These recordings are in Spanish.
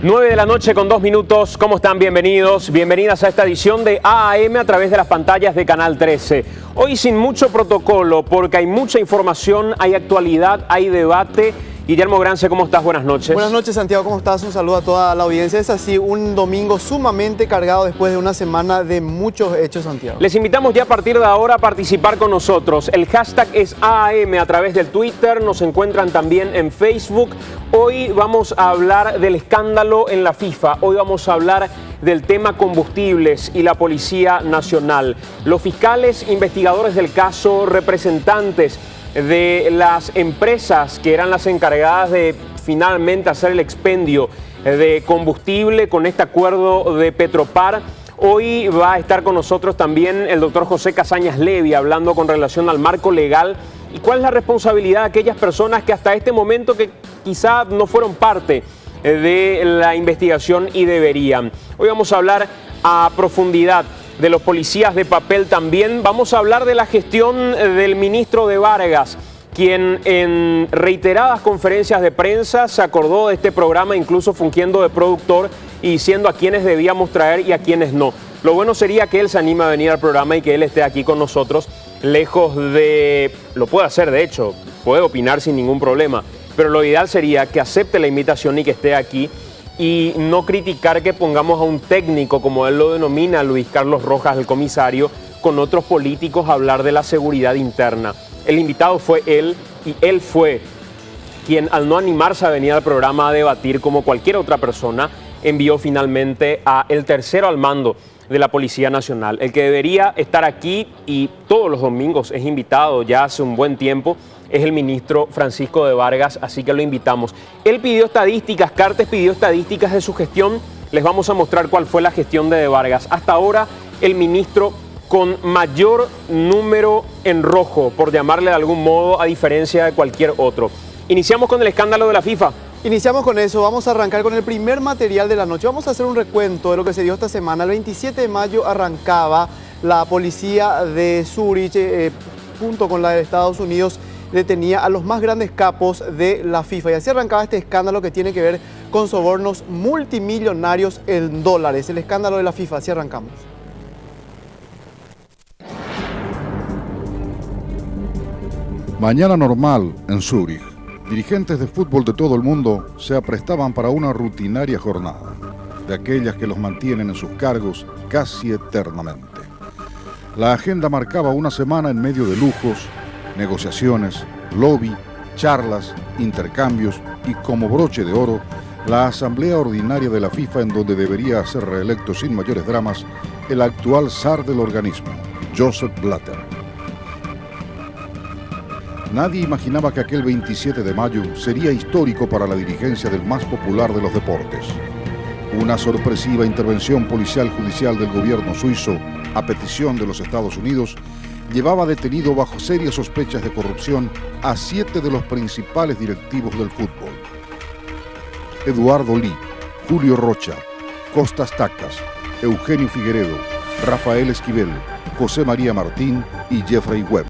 9 de la noche con 2 minutos. ¿Cómo están? Bienvenidos, bienvenidas a esta edición de AAM a través de las pantallas de Canal 13. Hoy sin mucho protocolo porque hay mucha información, hay actualidad, hay debate. Guillermo Grance, ¿cómo estás? Buenas noches. Buenas noches, Santiago, ¿cómo estás? Un saludo a toda la audiencia. Es así, un domingo sumamente cargado después de una semana de muchos hechos, Santiago. Les invitamos ya a partir de ahora a participar con nosotros. El hashtag es AAM a través del Twitter, nos encuentran también en Facebook. Hoy vamos a hablar del escándalo en la FIFA, hoy vamos a hablar del tema combustibles y la Policía Nacional. Los fiscales, investigadores del caso, representantes de las empresas que eran las encargadas de finalmente hacer el expendio de combustible con este acuerdo de Petropar. Hoy va a estar con nosotros también el doctor José Casañas Levy hablando con relación al marco legal y cuál es la responsabilidad de aquellas personas que hasta este momento que quizá no fueron parte de la investigación y deberían. Hoy vamos a hablar a profundidad de los policías de papel también. Vamos a hablar de la gestión del ministro de Vargas, quien en reiteradas conferencias de prensa se acordó de este programa, incluso fungiendo de productor y diciendo a quienes debíamos traer y a quienes no. Lo bueno sería que él se anime a venir al programa y que él esté aquí con nosotros, lejos de... Lo puede hacer, de hecho, puede opinar sin ningún problema, pero lo ideal sería que acepte la invitación y que esté aquí y no criticar que pongamos a un técnico, como él lo denomina, Luis Carlos Rojas, el comisario, con otros políticos a hablar de la seguridad interna. El invitado fue él y él fue quien, al no animarse a venir al programa a debatir como cualquier otra persona, envió finalmente a el tercero al mando de la Policía Nacional. El que debería estar aquí y todos los domingos es invitado ya hace un buen tiempo, es el ministro Francisco de Vargas, así que lo invitamos. Él pidió estadísticas, Cartes pidió estadísticas de su gestión. Les vamos a mostrar cuál fue la gestión de Vargas. Hasta ahora, el ministro con mayor número en rojo, por llamarle de algún modo, a diferencia de cualquier otro. Iniciamos con el escándalo de la FIFA. Iniciamos con eso, vamos a arrancar con el primer material de la noche. Vamos a hacer un recuento de lo que se dio esta semana. El 27 de mayo arrancaba la policía de Zurich, junto con la de Estados Unidos, detenía a los más grandes capos de la FIFA. Y así arrancaba este escándalo que tiene que ver con sobornos multimillonarios en dólares. El escándalo de la FIFA, así arrancamos. Mañana normal en Zúrich. Dirigentes de fútbol de todo el mundo se aprestaban para una rutinaria jornada, de aquellas que los mantienen en sus cargos casi eternamente. La agenda marcaba una semana en medio de lujos, negociaciones, lobby, charlas, intercambios y, como broche de oro, la asamblea ordinaria de la FIFA, en donde debería ser reelecto sin mayores dramas el actual zar del organismo, Joseph Blatter. Nadie imaginaba que aquel 27 de mayo sería histórico para la dirigencia del más popular de los deportes. Una sorpresiva intervención policial judicial del gobierno suizo, a petición de los Estados Unidos, llevaba detenido bajo serias sospechas de corrupción a 7 de los principales directivos del fútbol. Eduardo Lee, Julio Rocha, Costas Tacas, Eugenio Figueredo, Rafael Esquivel, José María Martín y Jeffrey Webb.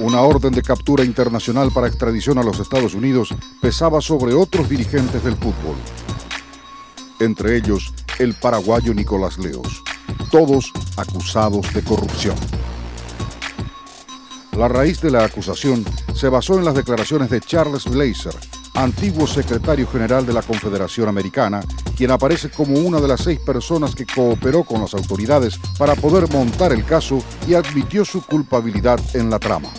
Una orden de captura internacional para extradición a los Estados Unidos pesaba sobre otros dirigentes del fútbol. Entre ellos, el paraguayo Nicolás Leos, todos acusados de corrupción. La raíz de la acusación se basó en las declaraciones de Charles Blazer, antiguo secretario general de la Confederación Americana, quien aparece como una de las 6 personas que cooperó con las autoridades para poder montar el caso y admitió su culpabilidad en la trama.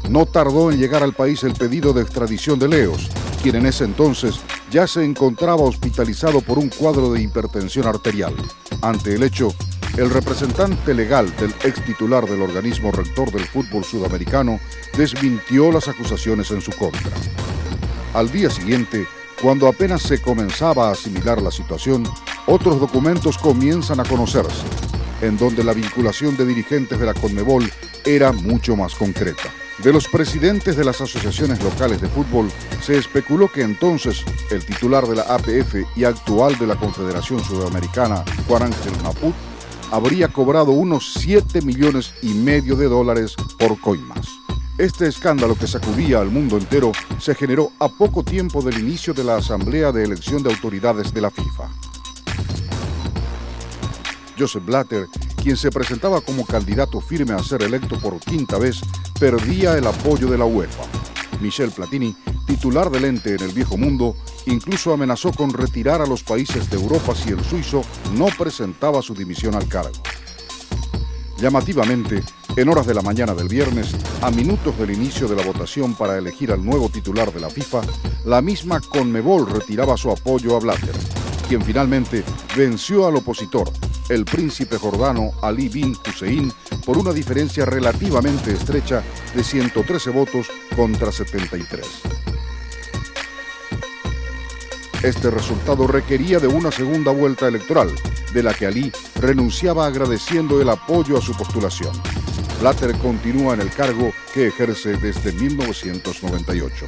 No tardó en llegar al país el pedido de extradición de Leos, quien en ese entonces ya se encontraba hospitalizado por un cuadro de hipertensión arterial. Ante el hecho, el representante legal del ex titular del organismo rector del fútbol sudamericano desmintió las acusaciones en su contra. Al día siguiente, cuando apenas se comenzaba a asimilar la situación, otros documentos comienzan a conocerse, en donde la vinculación de dirigentes de la Conmebol era mucho más concreta. De los presidentes de las asociaciones locales de fútbol, se especuló que entonces el titular de la APF y actual de la Confederación Sudamericana, Juan Ángel Naput, habría cobrado unos $7,5 millones por coimas. Este escándalo que sacudía al mundo entero se generó a poco tiempo del inicio de la Asamblea de Elección de Autoridades de la FIFA. Joseph Blatter, quien se presentaba como candidato firme a ser electo por quinta vez, perdía el apoyo de la UEFA. Michel Platini, titular del ente en el viejo mundo, incluso amenazó con retirar a los países de Europa si el suizo no presentaba su dimisión al cargo. Llamativamente, en horas de la mañana del viernes, a minutos del inicio de la votación para elegir al nuevo titular de la FIFA, la misma Conmebol retiraba su apoyo a Blatter, quien finalmente venció al opositor, el príncipe jordano Ali bin Hussein, por una diferencia relativamente estrecha de 113 votos contra 73. Este resultado requería de una segunda vuelta electoral, de la que Ali renunciaba agradeciendo el apoyo a su postulación. Blatter continúa en el cargo que ejerce desde 1998.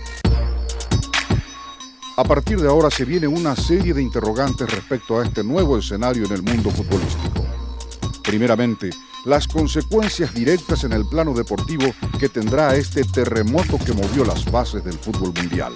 A partir de ahora se viene una serie de interrogantes respecto a este nuevo escenario en el mundo futbolístico. Primeramente, las consecuencias directas en el plano deportivo que tendrá este terremoto que movió las bases del fútbol mundial.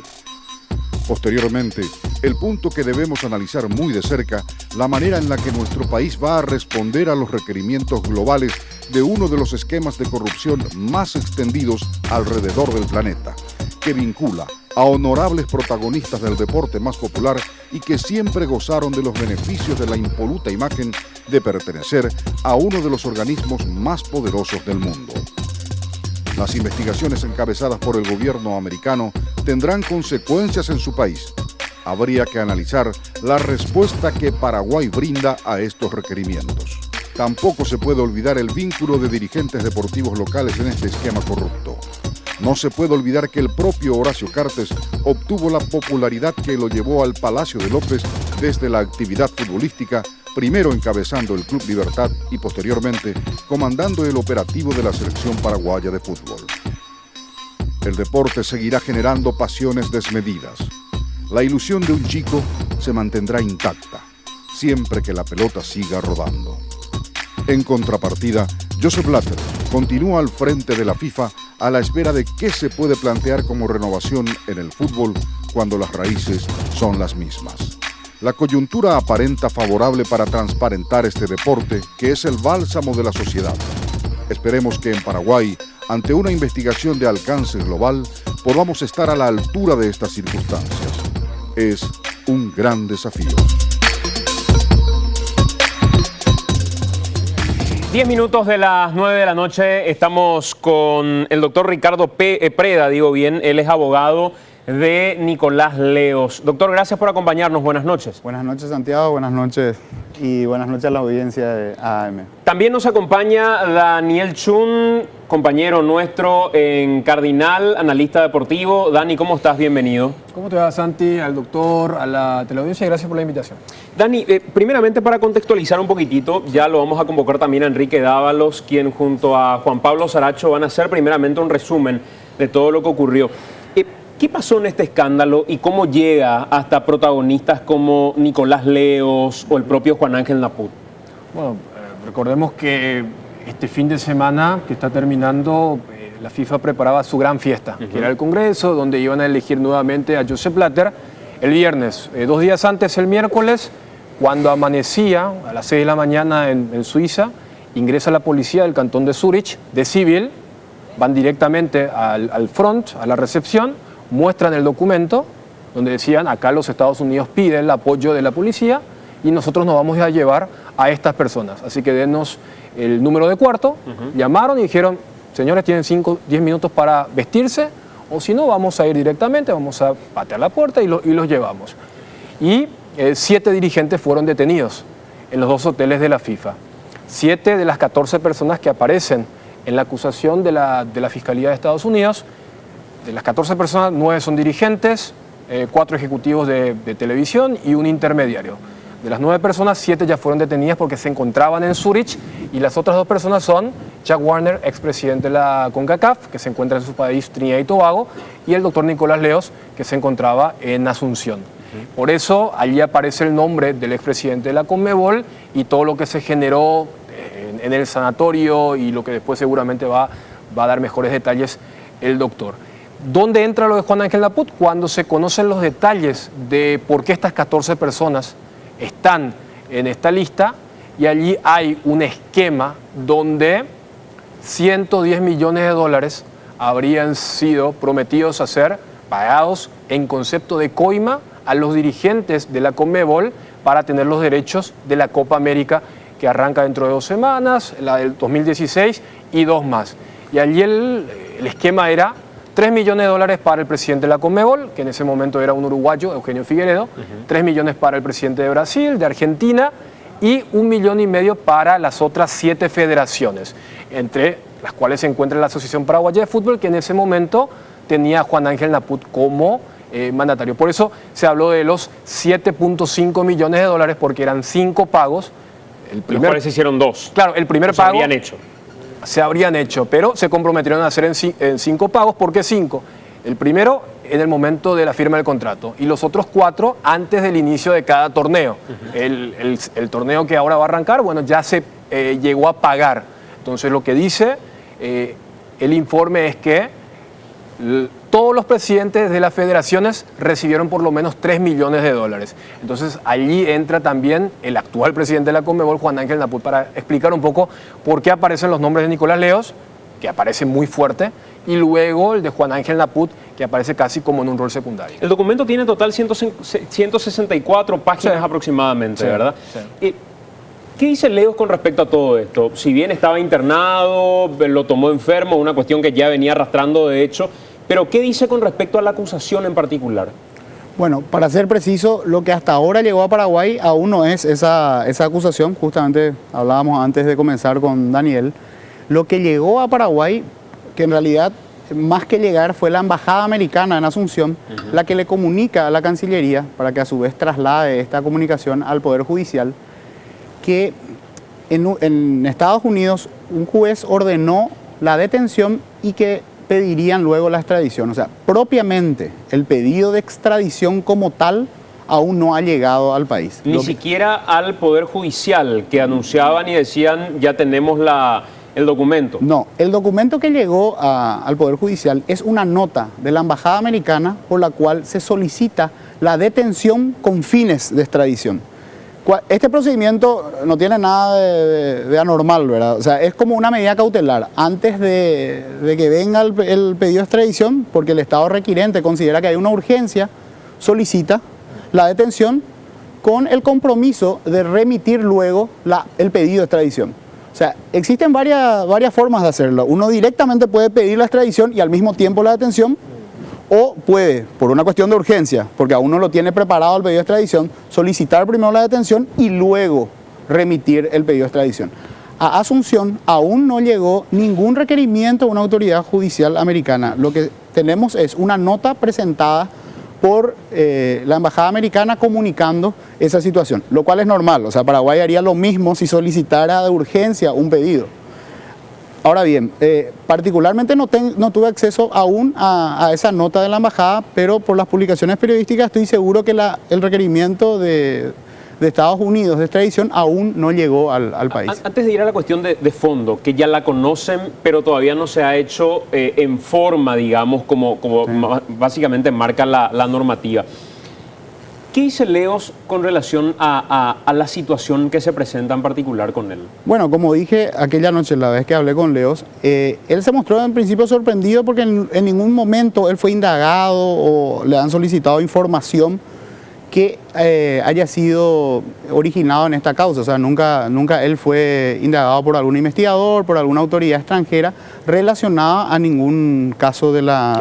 Posteriormente, el punto que debemos analizar muy de cerca, la manera en la que nuestro país va a responder a los requerimientos globales de uno de los esquemas de corrupción más extendidos alrededor del planeta, que vincula a honorables protagonistas del deporte más popular y que siempre gozaron de los beneficios de la impoluta imagen de pertenecer a uno de los organismos más poderosos del mundo. Las investigaciones encabezadas por el gobierno americano tendrán consecuencias en su país. Habría que analizar la respuesta que Paraguay brinda a estos requerimientos. Tampoco se puede olvidar el vínculo de dirigentes deportivos locales en este esquema corrupto. No se puede olvidar que el propio Horacio Cartes obtuvo la popularidad que lo llevó al Palacio de López desde la actividad futbolística, primero encabezando el Club Libertad y posteriormente comandando el operativo de la selección paraguaya de fútbol. El deporte seguirá generando pasiones desmedidas. La ilusión de un chico se mantendrá intacta, siempre que la pelota siga rodando. En contrapartida, Joseph Blatter continúa al frente de la FIFA a la espera de qué se puede plantear como renovación en el fútbol cuando las raíces son las mismas. La coyuntura aparenta favorable para transparentar este deporte, que es el bálsamo de la sociedad. Esperemos que en Paraguay, ante una investigación de alcance global, podamos estar a la altura de estas circunstancias. Es un gran desafío. 10 minutos de las 9 de la noche, estamos con el doctor Ricardo Preda, digo bien, él es abogado de Nicolás Leos. Doctor, gracias por acompañarnos, buenas noches. Buenas noches, Santiago, buenas noches y buenas noches a la audiencia de AM. También nos acompaña Daniel Chun, compañero nuestro en Cardinal, analista deportivo. Dani, ¿cómo estás? Bienvenido. ¿Cómo te va, Santi, al doctor, a la teleaudiencia? Gracias por la invitación. Dani, primeramente para contextualizar un poquitito, ya lo vamos a convocar también a Enrique Dávalos, quien junto a Juan Pablo Saracho van a hacer primeramente un resumen de todo lo que ocurrió. ¿Qué pasó en este escándalo y cómo llega hasta protagonistas como Nicolás Leos o el propio Juan Ángel Naput? Bueno, recordemos que este fin de semana que está terminando, la FIFA preparaba su gran fiesta, que era el Congreso, donde iban a elegir nuevamente a Joseph Blatter el viernes. 2 días antes, el miércoles, cuando amanecía a las 6 de la mañana en Suiza, ingresa la policía del cantón de Zurich, de civil, van directamente al front, a la recepción, muestran el documento donde decían acá los Estados Unidos piden el apoyo de la policía y nosotros nos vamos a llevar a estas personas. Así que denos el número de cuarto. Llamaron y dijeron, señores, tienen 5-10 minutos para vestirse o si no vamos a ir directamente, vamos a patear la puerta y los llevamos. Y 7 dirigentes fueron detenidos en los 2 hoteles de la FIFA. 7 de las 14 personas que aparecen en la acusación de la Fiscalía de Estados Unidos. De las 14 personas, 9 son dirigentes, 4 ejecutivos de televisión y un intermediario. De las 9 personas, 7 ya fueron detenidas porque se encontraban en Zurich y las otras 2 personas son Jack Warner, expresidente de la CONCACAF, que se encuentra en su país Trinidad y Tobago, y el doctor Nicolás Leos, que se encontraba en Asunción. Por eso, allí aparece el nombre del expresidente de la Conmebol y todo lo que se generó en el sanatorio y lo que después seguramente va a dar mejores detalles el doctor. ¿Dónde entra lo de Juan Ángel Naput? Cuando se conocen los detalles de por qué estas 14 personas están en esta lista, y allí hay un esquema donde 110 millones de dólares habrían sido prometidos a ser pagados en concepto de coima a los dirigentes de la Conmebol para tener los derechos de la Copa América, que arranca dentro de 2 semanas, la del 2016 y 2 más. Y allí el esquema era 3 millones de dólares para el presidente de la Conmebol, que en ese momento era un uruguayo, Eugenio Figueredo, 3 millones para el presidente de Brasil, de Argentina, y 1,5 millones para las otras 7 federaciones, entre las cuales se encuentra la Asociación Paraguaya de Fútbol, que en ese momento tenía a Juan Ángel Naput como mandatario. Por eso se habló de los 7,5 millones de dólares, porque eran 5 pagos. Los cuales se hicieron 2. Claro, el primer pago se habrían hecho, pero se comprometieron a hacer en 5 pagos. ¿Por qué 5? El primero en el momento de la firma del contrato y los otros 4 antes del inicio de cada torneo. El torneo que ahora va a arrancar, bueno, ya se llegó a pagar. Entonces lo que dice el informe es que todos los presidentes de las federaciones recibieron por lo menos 3 millones de dólares. Entonces allí entra también el actual presidente de la Conmebol, Juan Ángel Naput, para explicar un poco por qué aparecen los nombres de Nicolás Leos, que aparece muy fuerte, y luego el de Juan Ángel Naput, que aparece casi como en un rol secundario. El documento tiene en total 164 páginas aproximadamente, ¿verdad? Sí. ¿Qué dice Leos con respecto a todo esto? Si bien estaba internado, lo tomó enfermo, una cuestión que ya venía arrastrando de hecho, pero ¿qué dice con respecto a la acusación en particular? Bueno, para ser preciso, lo que hasta ahora llegó a Paraguay aún no es esa acusación. Justamente hablábamos antes de comenzar con Daniel. Lo que llegó a Paraguay, que en realidad más que llegar fue la embajada americana en Asunción, la que le comunica a la Cancillería para que a su vez traslade esta comunicación al Poder Judicial, que en Estados Unidos un juez ordenó la detención y que pedirían luego la extradición. O sea, propiamente el pedido de extradición como tal aún no ha llegado al país. Ni siquiera al Poder Judicial, que anunciaban y decían ya tenemos el documento. No, el documento que llegó al Poder Judicial es una nota de la Embajada Americana por la cual se solicita la detención con fines de extradición. Este procedimiento no tiene nada de anormal, ¿verdad? O sea, es como una medida cautelar. Antes de que venga el pedido de extradición, porque el Estado requirente considera que hay una urgencia, solicita la detención con el compromiso de remitir luego el pedido de extradición. O sea, existen varias formas de hacerlo. Uno directamente puede pedir la extradición y al mismo tiempo la detención, o puede, por una cuestión de urgencia, porque aún no lo tiene preparado el pedido de extradición, solicitar primero la detención y luego remitir el pedido de extradición. A Asunción aún no llegó ningún requerimiento de una autoridad judicial americana. Lo que tenemos es una nota presentada por la Embajada Americana comunicando esa situación, lo cual es normal. O sea, Paraguay haría lo mismo si solicitara de urgencia un pedido. Ahora bien, particularmente no tuve acceso aún a esa nota de la embajada, pero por las publicaciones periodísticas estoy seguro que el requerimiento de Estados Unidos de extradición aún no llegó al país. Antes de ir a la cuestión de fondo, que ya la conocen, pero todavía no se ha hecho en forma, digamos, como básicamente marca la normativa. ¿Qué dice Leos con relación a la situación que se presenta en particular con él? Bueno, como dije aquella noche, la vez que hablé con Leos, él se mostró en principio sorprendido porque en ningún momento él fue indagado o le han solicitado información que haya sido originado en esta causa. O sea, nunca él fue indagado por algún investigador, por alguna autoridad extranjera relacionada a ningún caso de la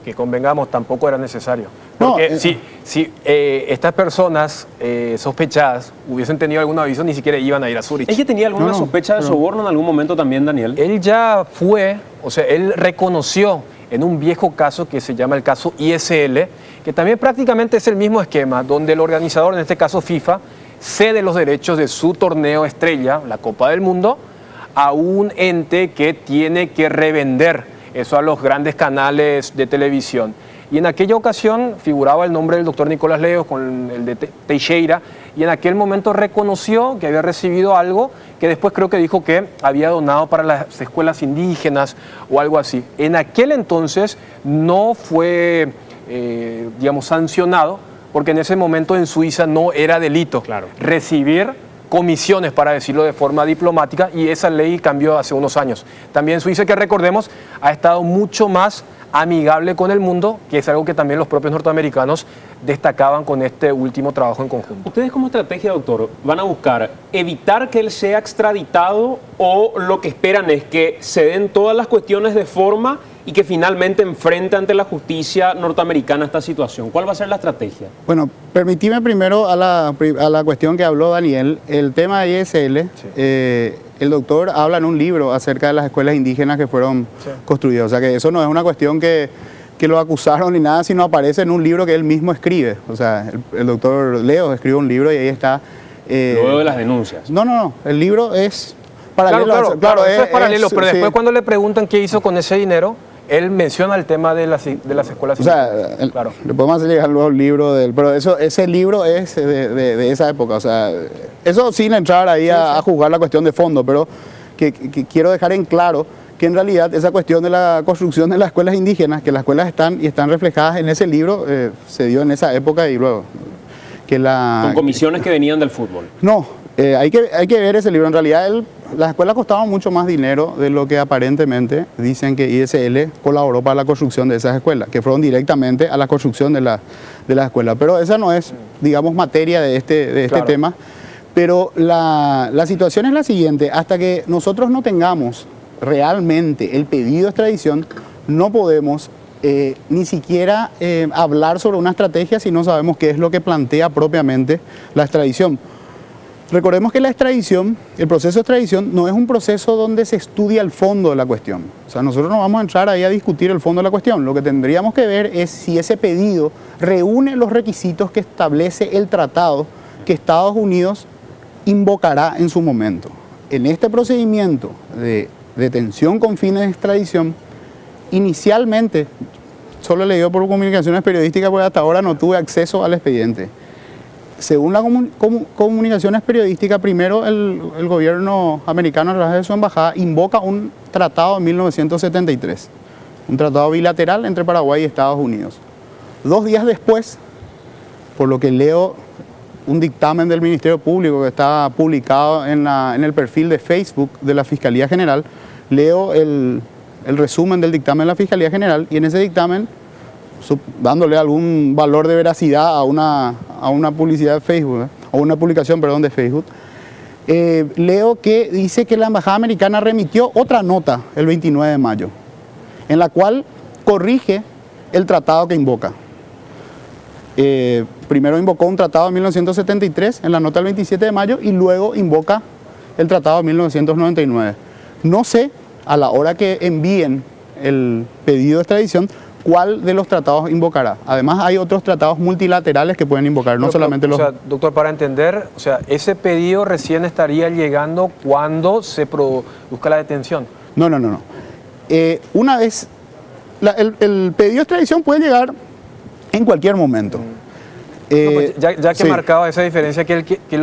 que convengamos, tampoco era necesario. Porque no, si estas personas sospechadas hubiesen tenido algún aviso, ni siquiera iban a ir a Zurich. ¿Ella tenía alguna sospecha de soborno en algún momento también, Daniel? Él ya fue, o sea, él reconoció en un viejo caso que se llama el caso ISL, que también prácticamente es el mismo esquema, donde el organizador, en este caso FIFA, cede los derechos de su torneo estrella, la Copa del Mundo, a un ente que tiene que revender eso a los grandes canales de televisión. Y en aquella ocasión figuraba el nombre del doctor Nicolás Leos con el de Teixeira, y en aquel momento reconoció que había recibido algo que después creo que dijo que había donado para las escuelas indígenas o algo así. En aquel entonces no fue, digamos, sancionado, porque en ese momento en Suiza no era delito recibir comisiones, para decirlo de forma diplomática, y esa ley cambió hace unos años. También Suiza, que recordemos, ha estado mucho más amigable con el mundo, que es algo que también los propios norteamericanos destacaban con este último trabajo en conjunto. ¿Ustedes como estrategia, doctor, van a buscar evitar que él sea extraditado o lo que esperan es que se den todas las cuestiones de forma y que finalmente enfrente ante la justicia norteamericana esta situación? ¿Cuál va a ser la estrategia? Bueno, permitime primero a la cuestión que habló Daniel, el tema de ISL. El doctor habla en un libro acerca de las escuelas indígenas que fueron construidas. O sea que eso no es una cuestión que lo acusaron ni nada, sino aparece en un libro que él mismo escribe. O sea, el doctor Leos escribe un libro y ahí está... Luego de las denuncias. No. El libro es paralelo. Claro, eso es paralelo, pero después cuando le preguntan qué hizo con ese dinero, él menciona el tema de las escuelas. O sea, le podemos hacer llegar luego el libro de él, pero ese libro es de esa época. O sea, eso sin entrar ahí a juzgar la cuestión de fondo, pero que quiero dejar en claro que en realidad esa cuestión de la construcción de las escuelas indígenas, que las escuelas están reflejadas en ese libro, se dio en esa época y luego que con comisiones que venían del fútbol. No, hay que ver ese libro. En realidad las escuelas costaban mucho más dinero de lo que aparentemente dicen que ISL colaboró para la construcción de esas escuelas, que fueron directamente a la construcción de las escuelas. Pero esa no es, digamos, materia de este tema. Pero la situación es la siguiente: hasta que nosotros no tengamos realmente el pedido de extradición, no podemos ni siquiera hablar sobre una estrategia si no sabemos qué es lo que plantea propiamente la extradición. Recordemos que la extradición, el proceso de extradición, no es un proceso donde se estudia el fondo de la cuestión. O sea, nosotros no vamos a entrar ahí a discutir el fondo de la cuestión. Lo que tendríamos que ver es si ese pedido reúne los requisitos que establece el tratado que Estados Unidos invocará en su momento. En este procedimiento de detención con fines de extradición, inicialmente, solo leí por comunicaciones periodísticas porque hasta ahora no tuve acceso al expediente. Según las comunicaciones periodísticas, primero el gobierno americano a través de su embajada invoca un tratado en 1973, un tratado bilateral entre Paraguay y Estados Unidos. 2 días después, por lo que leo un dictamen del Ministerio Público que está publicado en el perfil de Facebook de la Fiscalía General, leo el resumen del dictamen de la Fiscalía General y en ese dictamen, dándole algún valor de veracidad a una publicidad de Facebook, o una publicación, perdón, de Facebook, leo que dice que la Embajada Americana remitió otra nota el 29 de mayo, en la cual corrige el tratado que invoca. Primero invocó un tratado de 1973 en la nota del 27 de mayo y luego invoca el tratado de 1999. No sé, a la hora que envíen el pedido de extradición, cuál de los tratados invocará. Además, hay otros tratados multilaterales que pueden invocar, no solamente los... O sea, doctor, para entender, o sea, ese pedido recién estaría llegando cuando se produzca la detención. No. Una vez... el pedido de extradición puede llegar en cualquier momento. Pues ya que marcaba esa diferencia, que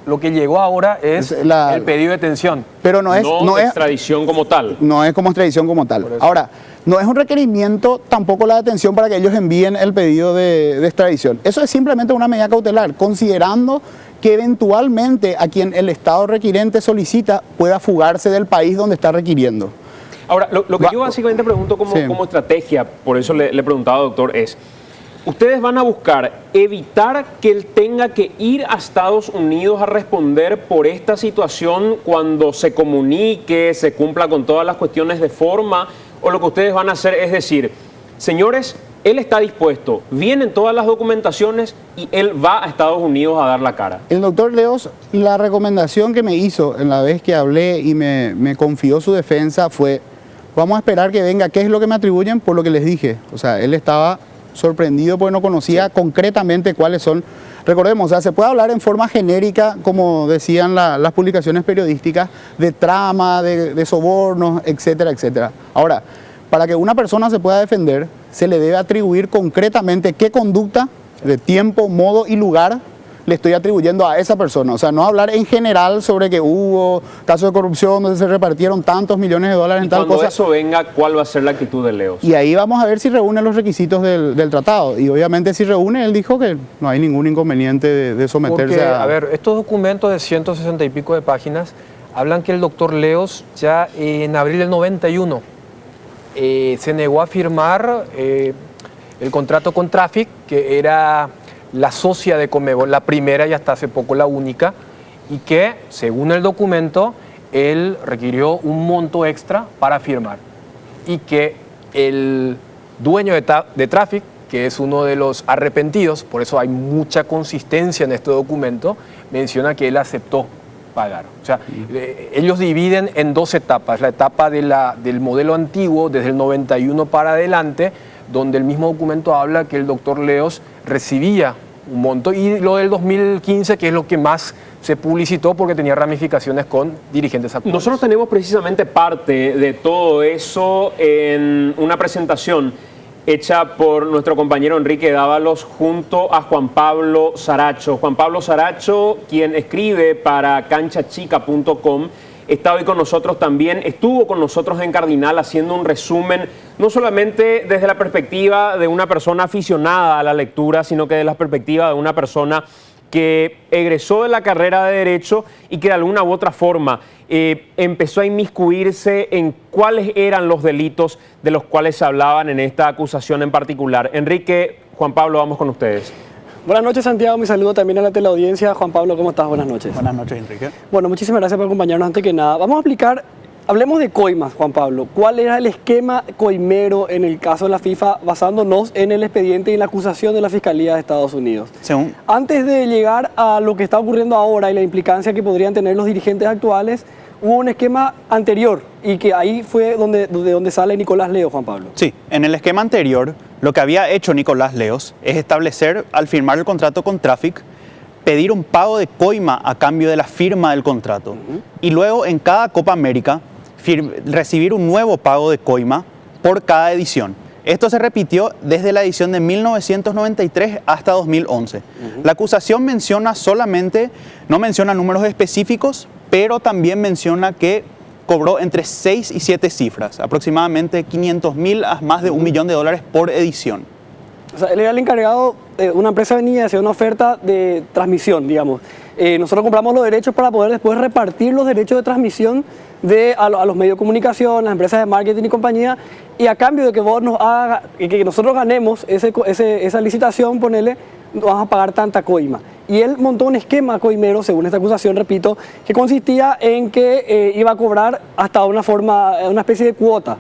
lo que llegó ahora es el pedido de detención. Pero no es extradición como tal. No es como extradición como tal. Ahora, no es un requerimiento tampoco la detención para que ellos envíen el pedido de extradición. Eso es simplemente una medida cautelar, considerando que eventualmente a quien el Estado requirente solicita pueda fugarse del país donde está requiriendo. Ahora, lo que yo básicamente pregunto como estrategia, por eso le preguntaba, doctor, es... Ustedes van a buscar evitar que él tenga que ir a Estados Unidos a responder por esta situación cuando se comunique, se cumpla con todas las cuestiones de forma, o lo que ustedes van a hacer es decir, señores, él está dispuesto, vienen todas las documentaciones y él va a Estados Unidos a dar la cara. El doctor Leos, la recomendación que me hizo en la vez que hablé y me confió su defensa fue, vamos a esperar que venga, ¿qué es lo que me atribuyen? Por lo que les dije, o sea, él estaba sorprendido porque no conocía concretamente cuáles son. Recordemos, o sea, se puede hablar en forma genérica, como decían las publicaciones periodísticas, de trama, de sobornos, etcétera, etcétera. Ahora, Para que una persona se pueda defender, se le debe atribuir concretamente qué conducta de tiempo, modo y lugar le estoy atribuyendo a esa persona. O sea, no hablar en general sobre que hubo casos de corrupción donde se repartieron tantos millones de dólares en tal cosa. Cuando eso venga, ¿cuál va a ser la actitud de Leos? Y ahí vamos a ver si reúne los requisitos del tratado. Y obviamente si reúne, él dijo que no hay ningún inconveniente de someterse Porque, a... a ver, estos documentos de 160 y pico de páginas hablan que el doctor Leos ya en abril del 91 se negó a firmar el contrato con Traffic, que era la socia de Conmebol, la primera y hasta hace poco la única, y que, según el documento, él requirió un monto extra para firmar. Y que el dueño de Traffic, que es uno de los arrepentidos, por eso hay mucha consistencia en este documento, menciona que él aceptó pagar. O sea, ellos dividen en dos etapas. La etapa del modelo antiguo, desde el 91 para adelante, donde el mismo documento habla que el doctor Leos recibía un monto, y lo del 2015, que es lo que más se publicitó porque tenía ramificaciones con dirigentes actuales. Nosotros tenemos precisamente parte de todo eso en una presentación hecha por nuestro compañero Enrique Dávalos junto a Juan Pablo Saracho. Juan Pablo Saracho, quien escribe para canchachica.com, está hoy con nosotros también, estuvo con nosotros en Cardinal haciendo un resumen, no solamente desde la perspectiva de una persona aficionada a la lectura, sino que desde la perspectiva de una persona que egresó de la carrera de Derecho y que de alguna u otra forma empezó a inmiscuirse en cuáles eran los delitos de los cuales se hablaban en esta acusación en particular. Enrique, Juan Pablo, vamos con ustedes. Buenas noches, Santiago. Mi saludo también a la teleaudiencia. Juan Pablo, ¿cómo estás? Buenas noches. Buenas noches, Enrique. Bueno, muchísimas gracias por acompañarnos antes que nada. Vamos a explicar, hablemos de coimas, Juan Pablo. ¿Cuál era el esquema coimero en el caso de la FIFA, basándonos en el expediente y la acusación de la Fiscalía de Estados Unidos? Antes de llegar a lo que está ocurriendo ahora y la implicancia que podrían tener los dirigentes actuales, hubo un esquema anterior y que ahí fue de donde sale Nicolás Leos, Juan Pablo. Sí, en el esquema anterior, lo que había hecho Nicolás Leos es establecer, al firmar el contrato con Traffic, pedir un pago de coima a cambio de la firma del contrato. Y luego, en cada Copa América, recibir un nuevo pago de coima por cada edición. Esto se repitió desde la edición de 1993 hasta 2011. La acusación no menciona números específicos, pero también menciona que cobró entre 6 y 7 cifras, aproximadamente 500.000 a más de $1 millón por edición. O sea, él era el encargado, una empresa venía a hacer una oferta de transmisión, digamos. Nosotros compramos los derechos para poder después repartir los derechos de transmisión a los medios de comunicación, las empresas de marketing y compañía, y a cambio de que vos que nosotros ganemos esa licitación, ponele, vamos a pagar tanta coima. Y él montó un esquema coimero, según esta acusación, repito, que consistía en que iba a cobrar hasta una especie de cuota.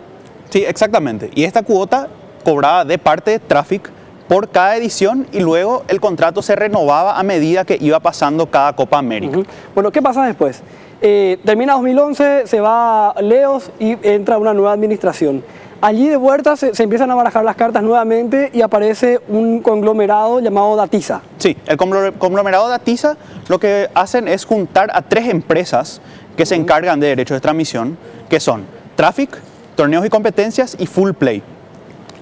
Sí, exactamente. Y esta cuota cobraba de parte de Traffic por cada edición y luego el contrato se renovaba a medida que iba pasando cada Copa América. Bueno, ¿qué pasa después? Termina 2011, se va Leos y entra una nueva administración. Allí de vuelta se empiezan a barajar las cartas nuevamente y aparece un conglomerado llamado Datiza. Sí, el conglomerado Datiza lo que hacen es juntar a 3 empresas que se encargan de derechos de transmisión, que son Traffic, Torneos y Competencias y Full Play.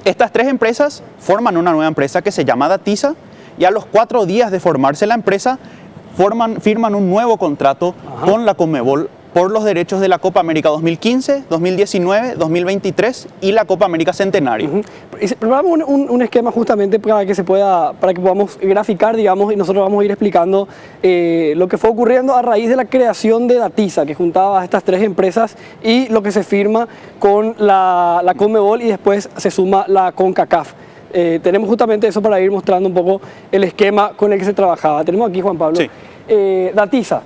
Estas 3 empresas forman una nueva empresa que se llama Datiza y a los 4 días de formarse la empresa firman un nuevo contrato con la Conmebol por los derechos de la Copa América 2015, 2019, 2023 y la Copa América Centenario. Preparamos un esquema justamente para que podamos graficar, digamos, y nosotros vamos a ir explicando lo que fue ocurriendo a raíz de la creación de Datiza, que juntaba a estas 3 empresas, y lo que se firma con la Conmebol y después se suma la CONCACAF. Tenemos justamente eso para ir mostrando un poco el esquema con el que se trabajaba. Tenemos aquí, Juan Pablo, sí. Datiza.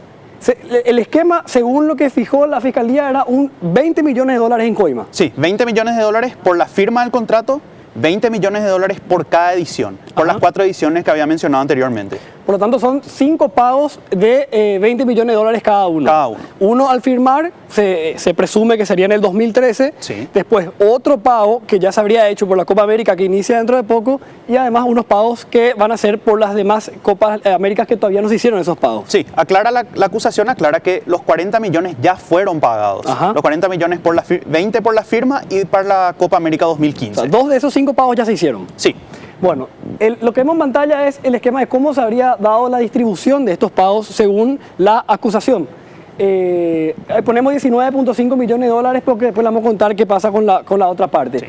El esquema, según lo que fijó la Fiscalía, era un $20 millones en coima. Sí, $20 millones por la firma del contrato, $20 millones por cada edición, por las 4 ediciones que había mencionado anteriormente. Por lo tanto, son 5 pagos de 20 millones de dólares cada uno. Cada uno. Uno al firmar, se presume que sería en el 2013. Sí. Después, otro pago que ya se habría hecho por la Copa América, que inicia dentro de poco. Y además, unos pagos que van a ser por las demás Copas Américas que todavía no se hicieron esos pagos. Sí, aclara la acusación aclara que los 40 millones ya fueron pagados. Ajá. Los 40 millones por 20 por la firma y para la Copa América 2015. O sea, 2 de esos 5 pagos ya se hicieron. Sí. Bueno, lo que vemos en pantalla es el esquema de cómo se habría dado la distribución de estos pagos según la acusación. Ponemos 19.5 millones de dólares porque después le vamos a contar qué pasa con la otra parte. Sí.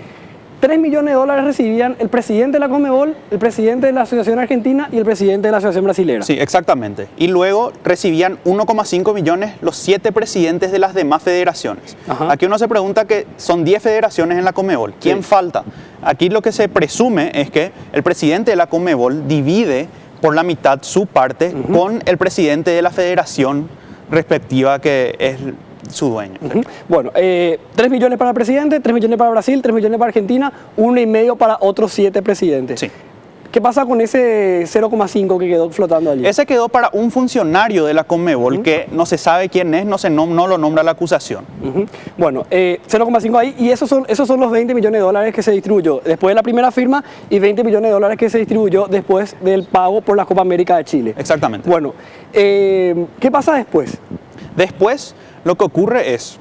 3 millones de dólares recibían el presidente de la Conmebol, el presidente de la Asociación Argentina y el presidente de la Asociación Brasilera. Sí, exactamente. Y luego recibían 1,5 millones los 7 presidentes de las demás federaciones. Ajá. Aquí uno se pregunta que son 10 federaciones en la Conmebol. ¿Quién falta? Aquí lo que se presume es que el presidente de la Conmebol divide por la mitad su parte con el presidente de la federación respectiva que es su dueño. Bueno, 3 millones para el presidente, 3 millones para Brasil, 3 millones para Argentina, 1,5 para otros 7 presidentes. Sí. ¿Qué pasa con ese 0,5 que quedó flotando allí? Ese quedó para un funcionario de la Conmebol que no se sabe quién es, no lo nombra la acusación. Bueno, 0,5 ahí, y esos son los 20 millones de dólares que se distribuyó después de la primera firma y 20 millones de dólares que se distribuyó después del pago por la Copa América de Chile. Exactamente. Bueno, ¿qué pasa después? Después, lo que ocurre es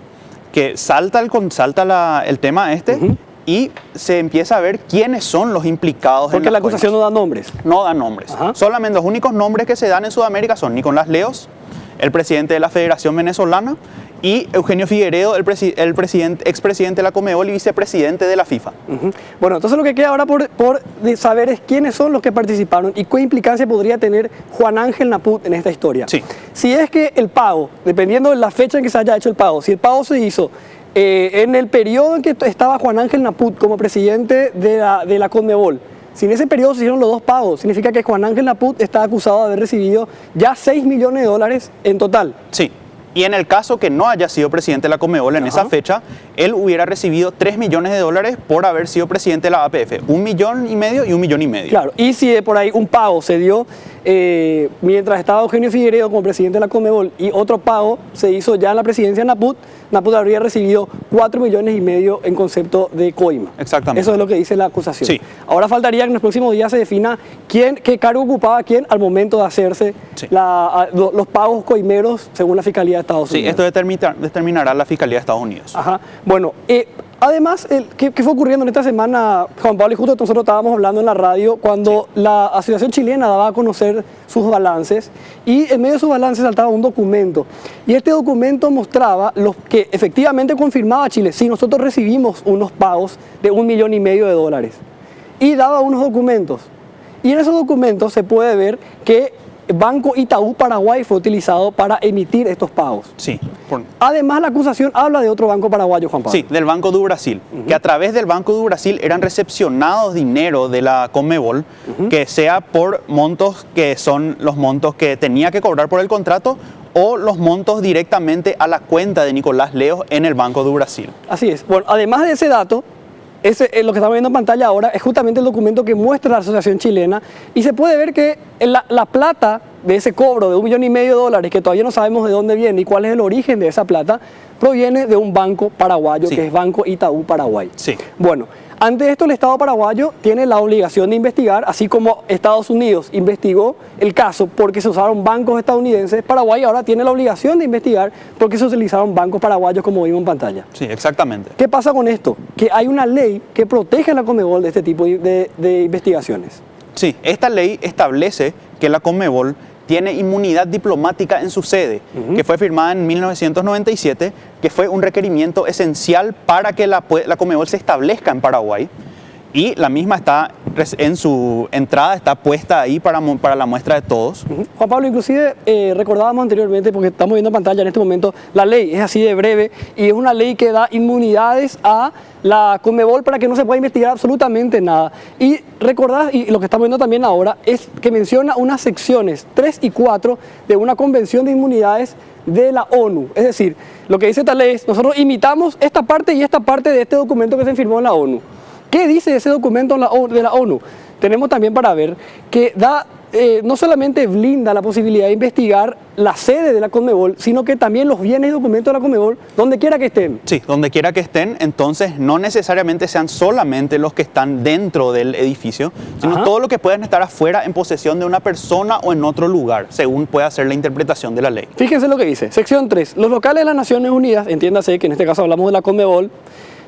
que salta el tema y se empieza a ver quiénes son los implicados. Porque la acusación no da nombres. No da nombres. Ajá. Solamente los únicos nombres que se dan en Sudamérica son Nicolás Leos, el presidente de la Federación Venezolana, y Eugenio Figueiredo, expresidente de la Conmebol y vicepresidente de la FIFA. Bueno, entonces lo que queda ahora por saber es quiénes son los que participaron y qué implicancia podría tener Juan Ángel Naput en esta historia. Sí. Si es que el pago, dependiendo de la fecha en que se haya hecho el pago, si el pago se hizo en el periodo en que estaba Juan Ángel Naput como presidente de la Conmebol, si en ese periodo se hicieron los 2 pagos, significa que Juan Ángel Naput está acusado de haber recibido ya 6 millones de dólares en total. Sí. Y en el caso que no haya sido presidente de la Conmebol en esa fecha, él hubiera recibido 3 millones de dólares por haber sido presidente de la APF. 1,5 millones y 1,5 millones. Claro, y si de por ahí un pago se dio mientras estaba Eugenio Figueiredo como presidente de la Conmebol y otro pago se hizo ya en la presidencia de Naput habría recibido 4,5 millones en concepto de coima. Exactamente. Eso es lo que dice la acusación. Sí. Ahora faltaría que en los próximos días se defina qué cargo ocupaba quién al momento de hacerse los pagos coimeros según la Fiscalía de Estados Unidos. Sí, esto determinará la Fiscalía de Estados Unidos. Ajá. Bueno, además, ¿qué fue ocurriendo en esta semana, Juan Pablo? Y justo nosotros estábamos hablando en la radio cuando la Asociación Chilena daba a conocer sus balances y en medio de sus balances saltaba un documento. Y este documento mostraba los que efectivamente confirmaba Chile. Sí, nosotros recibimos unos pagos de 1,5 millones de dólares. Y daba unos documentos. Y en esos documentos se puede ver que Banco Itaú Paraguay fue utilizado para emitir estos pagos. Sí. Además, la acusación habla de otro banco paraguayo, Juan Pablo. Sí, del Banco do Brasil. Que a través del Banco do Brasil eran recepcionados dinero de la Conmebol, que sea por montos que son los montos que tenía que cobrar por el contrato o los montos directamente a la cuenta de Nicolás Leos en el Banco do Brasil. Así es. Bueno, además de ese dato, lo que estamos viendo en pantalla ahora es justamente el documento que muestra la Asociación Chilena y se puede ver que la plata de ese cobro de 1,5 millones de dólares, que todavía no sabemos de dónde viene y cuál es el origen de esa plata, proviene de un banco paraguayo, que es Banco Itaú Paraguay. Sí. Bueno, ante esto el Estado paraguayo tiene la obligación de investigar, así como Estados Unidos investigó el caso porque se usaron bancos estadounidenses, Paraguay ahora tiene la obligación de investigar porque se utilizaron bancos paraguayos como vimos en pantalla. Sí, exactamente. ¿Qué pasa con esto? Que hay una ley que protege a la Conmebol de este tipo de investigaciones. Sí, esta ley establece que la Conmebol tiene inmunidad diplomática en su sede, que fue firmada en 1997, que fue un requerimiento esencial para que la Conmebol se establezca en Paraguay. Y la misma está en su entrada, está puesta ahí para la muestra de todos. Juan Pablo, inclusive recordábamos anteriormente, porque estamos viendo en pantalla en este momento, la ley es así de breve y es una ley que da inmunidades a la Conmebol para que no se pueda investigar absolutamente nada. Y recordad, y lo que estamos viendo también ahora, es que menciona unas secciones 3 y 4 de una convención de inmunidades de la ONU. Es decir, lo que dice esta ley es, nosotros imitamos esta parte y esta parte de este documento que se firmó en la ONU. ¿Qué dice ese documento de la ONU? Tenemos también para ver que da no solamente blinda la posibilidad de investigar la sede de la Conmebol, sino que también los bienes y documentos de la Conmebol, donde quiera que estén. Sí, donde quiera que estén, entonces no necesariamente sean solamente los que están dentro del edificio, sino Ajá. todo lo que puedan estar afuera en posesión de una persona o en otro lugar, según pueda ser la interpretación de la ley. Fíjense lo que dice. Sección 3. Los locales de las Naciones Unidas, entiéndase que en este caso hablamos de la Conmebol,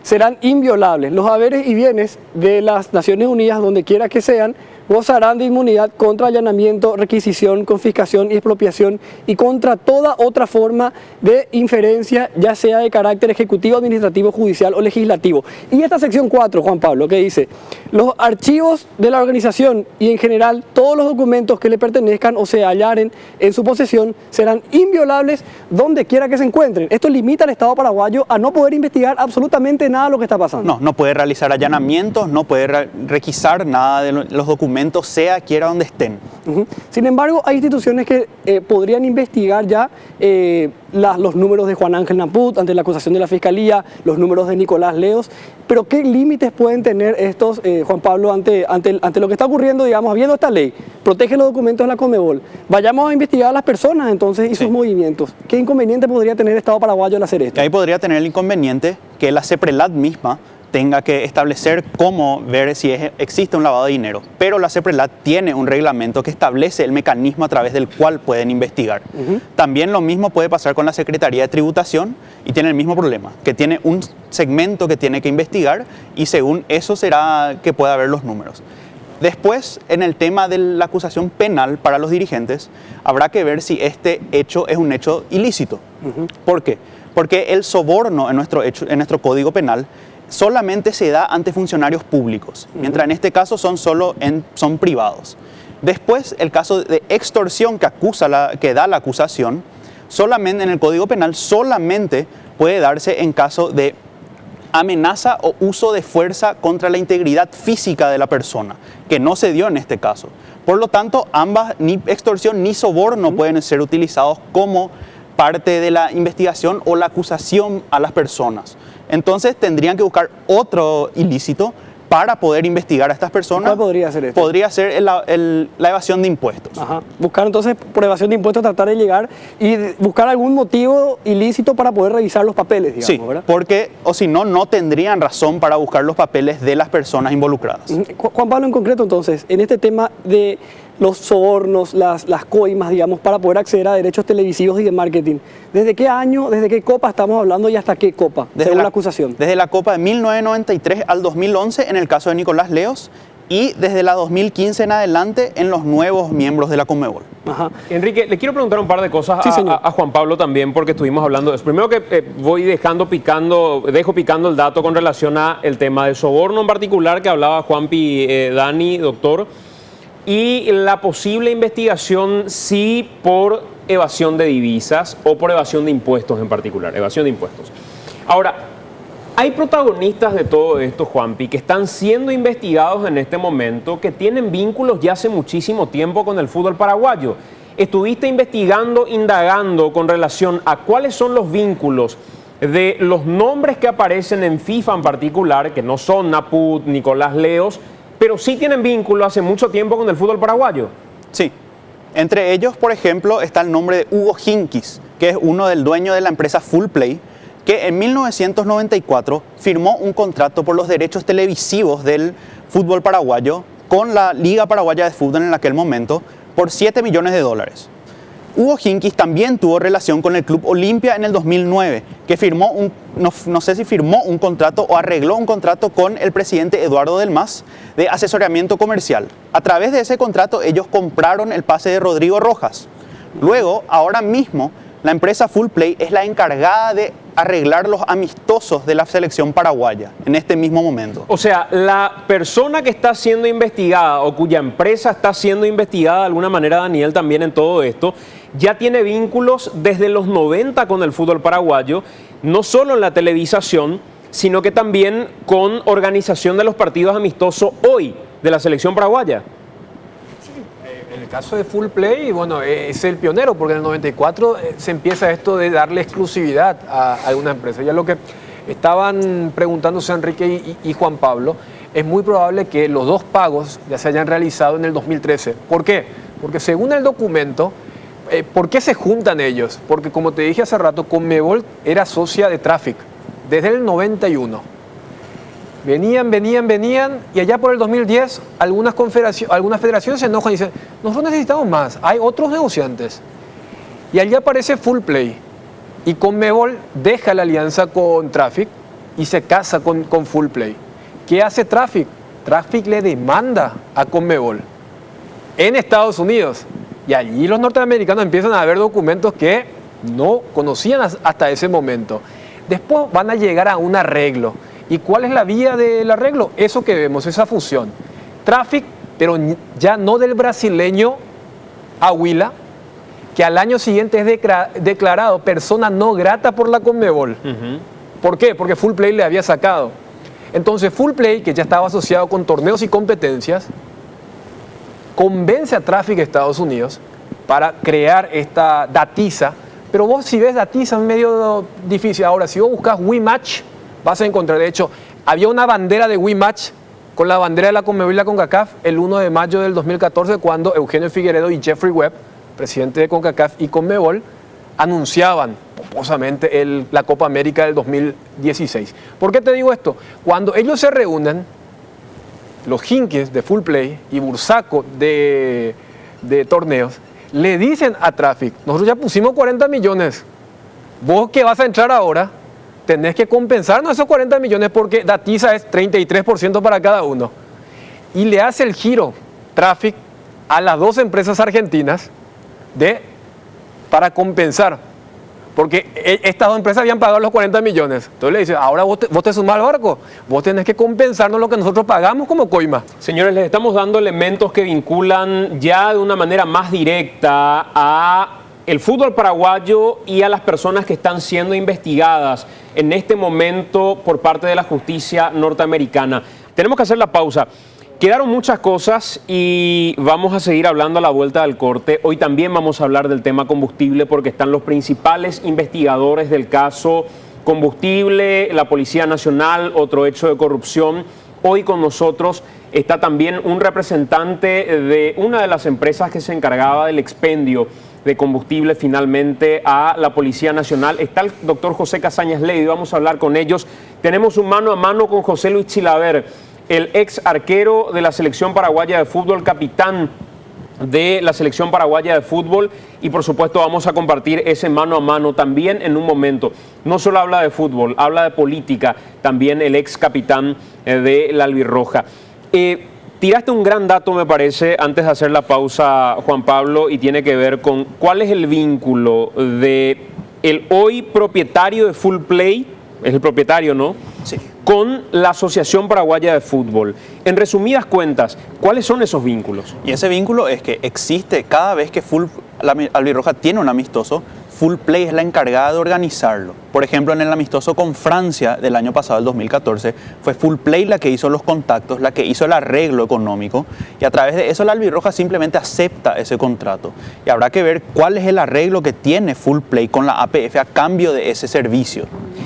serán inviolables. Los haberes y bienes de las Naciones Unidas, donde quiera que sean, gozarán de inmunidad contra allanamiento, requisición, confiscación y expropiación y contra toda otra forma de inferencia, ya sea de carácter ejecutivo, administrativo, judicial o legislativo. Y esta sección 4, Juan Pablo, que dice, los archivos de la organización y en general todos los documentos que le pertenezcan o se hallaren en su posesión serán inviolables donde quiera que se encuentren. Esto limita al Estado paraguayo a no poder investigar absolutamente nada de lo que está pasando. No puede realizar allanamientos, no puede requisar nada de los documentos, sea quiera donde estén. Ujú. Sin embargo, hay instituciones que podrían investigar ya los números de Juan Ángel Naput ante la acusación de la Fiscalía, los números de Nicolás Leos, pero ¿qué límites pueden tener estos, Juan Pablo, ante lo que está ocurriendo, digamos, habiendo esta ley? Protege los documentos de la Conmebol. Vayamos a investigar a las personas entonces y sus movimientos. ¿Qué inconveniente podría tener el Estado paraguayo al hacer esto? Ahí podría tener el inconveniente que la CEPRELAT misma tenga que establecer cómo ver si existe un lavado de dinero. Pero la CEPRELAT tiene un reglamento que establece el mecanismo a través del cual pueden investigar. También lo mismo puede pasar con la Secretaría de Tributación y tiene el mismo problema, que tiene un segmento que tiene que investigar y según eso será que pueda ver los números. Después, en el tema de la acusación penal para los dirigentes, habrá que ver si este hecho es un hecho ilícito. ¿Por qué? Porque el soborno en nuestro Código Penal solamente se da ante funcionarios públicos, mientras en este caso son privados. Después, el caso de extorsión que da la acusación, solamente en el Código Penal solamente puede darse en caso de amenaza o uso de fuerza contra la integridad física de la persona, que no se dio en este caso. Por lo tanto, ambas, ni extorsión ni soborno, pueden ser utilizados como parte de la investigación o la acusación a las personas. Entonces tendrían que buscar otro ilícito para poder investigar a estas personas. ¿Cuál podría ser este? Podría ser la evasión de impuestos. Ajá. Buscar entonces por evasión de impuestos, tratar de llegar y buscar algún motivo ilícito para poder revisar los papeles, digamos, Sí, ¿verdad? porque o si no, no tendrían razón para buscar los papeles de las personas involucradas. Juan Pablo, en concreto entonces, en este tema de los sobornos, las coimas, digamos, para poder acceder a derechos televisivos y de marketing, ¿desde qué año, desde qué copa estamos hablando y hasta qué copa, según la acusación? Desde la copa de 1993 al 2011 en el caso de Nicolás Leos y desde la 2015 en adelante en los nuevos miembros de la Conmebol. Ajá. Enrique, le quiero preguntar un par de cosas Sí, señor. a Juan Pablo también, porque estuvimos hablando de eso. Primero que dejo picando el dato con relación al tema de soborno en particular que hablaba Juanpi, Dani, doctor, y la posible investigación sí por evasión de divisas o por evasión de impuestos en particular, evasión de impuestos. Ahora, hay protagonistas de todo esto, Juanpi, que están siendo investigados en este momento, que tienen vínculos ya hace muchísimo tiempo con el fútbol paraguayo. Estuviste investigando, indagando con relación a cuáles son los vínculos de los nombres que aparecen en FIFA en particular, que no son Naput, Nicolás Leos, pero sí tienen vínculo hace mucho tiempo con el fútbol paraguayo. Sí. Entre ellos, por ejemplo, está el nombre de Hugo Hinkis, que es uno del dueño de la empresa Full Play, que en 1994 firmó un contrato por los derechos televisivos del fútbol paraguayo con la Liga Paraguaya de Fútbol en aquel momento por $7 millones. Hugo Hinkis también tuvo relación con el Club Olimpia en el 2009, que firmó no sé si firmó un contrato o arregló un contrato con el presidente Eduardo Del Mas de asesoramiento comercial. A través de ese contrato ellos compraron el pase de Rodrigo Rojas. Luego, ahora mismo, la empresa Full Play es la encargada de arreglar los amistosos de la selección paraguaya en este mismo momento. O sea, la persona que está siendo investigada o cuya empresa está siendo investigada de alguna manera, Daniel, también en todo esto, ya tiene vínculos desde los 90 con el fútbol paraguayo, no solo en la televisación, sino que también con organización de los partidos amistosos hoy de la selección paraguaya. En el caso de Full Play, bueno, es el pionero, porque en el 94 se empieza esto de darle exclusividad a alguna empresa. Ya lo que estaban preguntándose Enrique y Juan Pablo, es muy probable que los dos pagos ya se hayan realizado en el 2013. ¿Por qué? Porque según el documento, ¿por qué se juntan ellos? Porque como te dije hace rato, Conmebol era socia de Traffic desde el 91. Venían, y allá por el 2010 algunas federaciones se enojan y dicen, nosotros necesitamos más, hay otros negociantes. Y allí aparece Fullplay. Y Conmebol deja la alianza con Traffic y se casa con Fullplay. ¿Qué hace Traffic? Traffic le demanda a Conmebol en Estados Unidos. Y allí los norteamericanos empiezan a ver documentos que no conocían hasta ese momento. Después van a llegar a un arreglo. ¿Y cuál es la vía del arreglo? Eso que vemos, esa fusión. Traffic, pero ya no del brasileño Aguila, que al año siguiente es declarado persona no grata por la Conmebol. ¿Por qué? Porque Fullplay le había sacado. Entonces Fullplay, que ya estaba asociado con torneos y competencias, convence a Traffic de Estados Unidos para crear esta Datiza. Pero vos si ves Datiza es medio difícil. Ahora, si vos buscas WeMatch, vas a encontrar. De hecho, había una bandera de WeMatch con la bandera de la Conmebol y la CONCACAF el 1 de mayo del 2014, cuando Eugenio Figueredo y Jeffrey Webb, presidente de CONCACAF y Conmebol, anunciaban pomposamente la Copa América del 2016. ¿Por qué te digo esto? Cuando ellos se reúnen, los Hinkes de Fullplay y Bursaco de torneos, le dicen a Traffic, nosotros ya pusimos 40 millones, vos que vas a entrar ahora, tenés que compensarnos esos 40 millones porque Datiza es 33% para cada uno. Y le hace el giro Traffic a las dos empresas argentinas para compensar. Porque estas dos empresas habían pagado los 40 millones. Entonces le dice, ahora vos te sumás al barco, vos tenés que compensarnos lo que nosotros pagamos como coima. Señores, les estamos dando elementos que vinculan ya de una manera más directa a el fútbol paraguayo y a las personas que están siendo investigadas en este momento por parte de la justicia norteamericana. Tenemos que hacer la pausa. Quedaron muchas cosas y vamos a seguir hablando a la vuelta del corte. Hoy también vamos a hablar del tema combustible porque están los principales investigadores del caso combustible, la Policía Nacional, otro hecho de corrupción. Hoy con nosotros está también un representante de una de las empresas que se encargaba del expendio de combustible finalmente a la Policía Nacional. Está el doctor José Casañas Ley, vamos a hablar con ellos. Tenemos un mano a mano con José Luis Chilaver, el ex arquero de la selección paraguaya de fútbol, capitán de la selección paraguaya de fútbol, y por supuesto vamos a compartir ese mano a mano también en un momento. No solo habla de fútbol, habla de política, también el ex capitán de la Albirroja. Tiraste un gran dato, me parece, antes de hacer la pausa, Juan Pablo, y tiene que ver con cuál es el vínculo de el hoy propietario de Fullplay, es el propietario, ¿no? Sí. Con la Asociación Paraguaya de Fútbol. En resumidas cuentas, ¿cuáles son esos vínculos? Y ese vínculo es que existe cada vez que la Albirroja tiene un amistoso, Fullplay es la encargada de organizarlo. Por ejemplo, en el amistoso con Francia del año pasado, el 2014, fue Fullplay la que hizo los contactos, la que hizo el arreglo económico, y a través de eso la Albirroja simplemente acepta ese contrato. Y habrá que ver cuál es el arreglo que tiene Fullplay con la APF a cambio de ese servicio.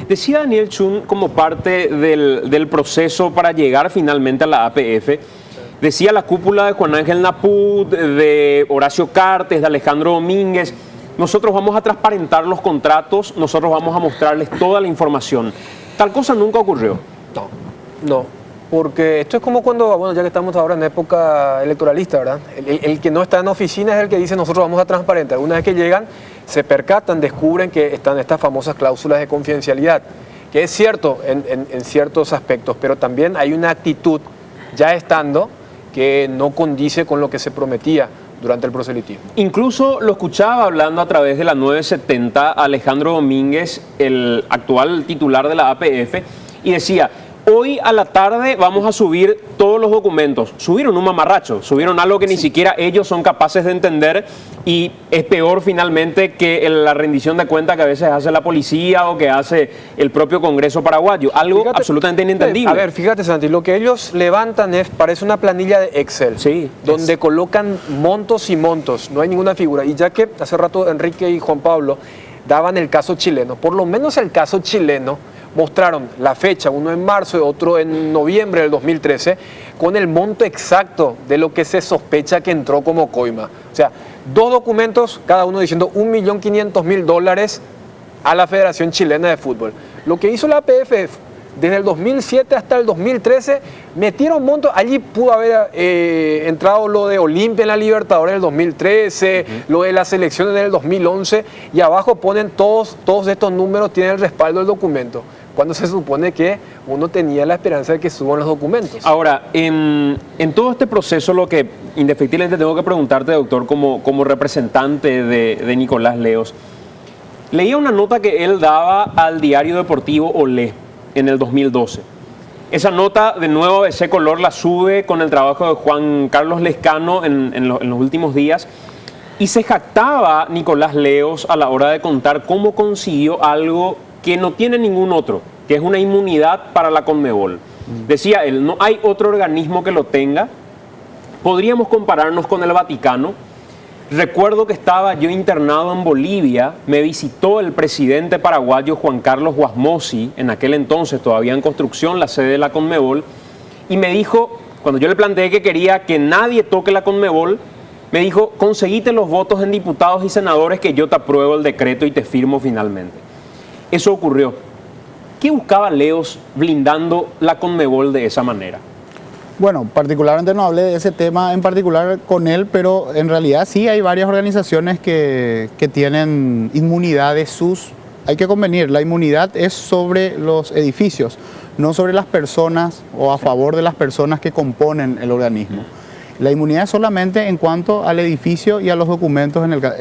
Decía Daniel Chun, como parte del proceso para llegar finalmente a la APF, decía la cúpula de Juan Ángel Naput, de Horacio Cartes, de Alejandro Domínguez: nosotros vamos a transparentar los contratos, nosotros vamos a mostrarles toda la información. Tal cosa nunca ocurrió. No, porque esto es como cuando, bueno, ya que estamos ahora en época electoralista, ¿verdad? El que no está en oficina es el que dice nosotros vamos a transparentar. Una vez que llegan, se percatan, descubren que están estas famosas cláusulas de confidencialidad, que es cierto en ciertos aspectos, pero también hay una actitud ya estando que no condice con lo que se prometía durante el proselitismo. Incluso lo escuchaba hablando a través de la 970 Alejandro Domínguez, el actual titular de la APF, y decía: hoy a la tarde vamos a subir todos los documentos. Subieron un mamarracho, subieron algo que ni siquiera ellos son capaces de entender, y es peor finalmente que la rendición de cuentas que a veces hace la policía o que hace el propio Congreso paraguayo. Algo absolutamente inentendible. A ver, fíjate, Santi, lo que ellos levantan parece una planilla de Excel, sí, donde colocan montos y montos, no hay ninguna figura. Y ya que hace rato Enrique y Juan Pablo daban el caso chileno, por lo menos el caso chileno mostraron la fecha, uno en marzo y otro en noviembre del 2013, con el monto exacto de lo que se sospecha que entró como coima. O sea, 2 documentos, cada uno diciendo $1.500.000 a la Federación Chilena de Fútbol. Lo que hizo la APF desde el 2007 hasta el 2013, metieron montos. Allí pudo haber entrado lo de Olimpia en la Libertadores en el 2013, lo de las selecciones en el 2011, y abajo ponen todos estos números, tienen el respaldo del documento, cuando se supone que uno tenía la esperanza de que suban los documentos. Ahora, en todo este proceso, lo que indefectiblemente tengo que preguntarte, doctor, como representante de Nicolás Leos, leía una nota que él daba al diario deportivo Olé en el 2012. Esa nota, de nuevo, ese color la sube con el trabajo de Juan Carlos Lescano en los últimos días, y se jactaba Nicolás Leos a la hora de contar cómo consiguió algo que no tiene ningún otro, que es una inmunidad para la Conmebol. Decía él, no hay otro organismo que lo tenga. Podríamos compararnos con el Vaticano. Recuerdo que estaba yo internado en Bolivia, me visitó el presidente paraguayo Juan Carlos Guasmosi, en aquel entonces todavía en construcción la sede de la Conmebol, y me dijo, cuando yo le planteé que quería que nadie toque la Conmebol, me dijo, conseguite los votos en diputados y senadores que yo te apruebo el decreto y te firmo finalmente. Eso ocurrió. ¿Qué buscaba Leos blindando la Conmebol de esa manera? Bueno, particularmente no hablé de ese tema en particular con él, pero en realidad sí hay varias organizaciones que tienen inmunidad de sus... Hay que convenir, la inmunidad es sobre los edificios, no sobre las personas o a favor de las personas que componen el organismo. La inmunidad es solamente en cuanto al edificio y a los documentos en el caso.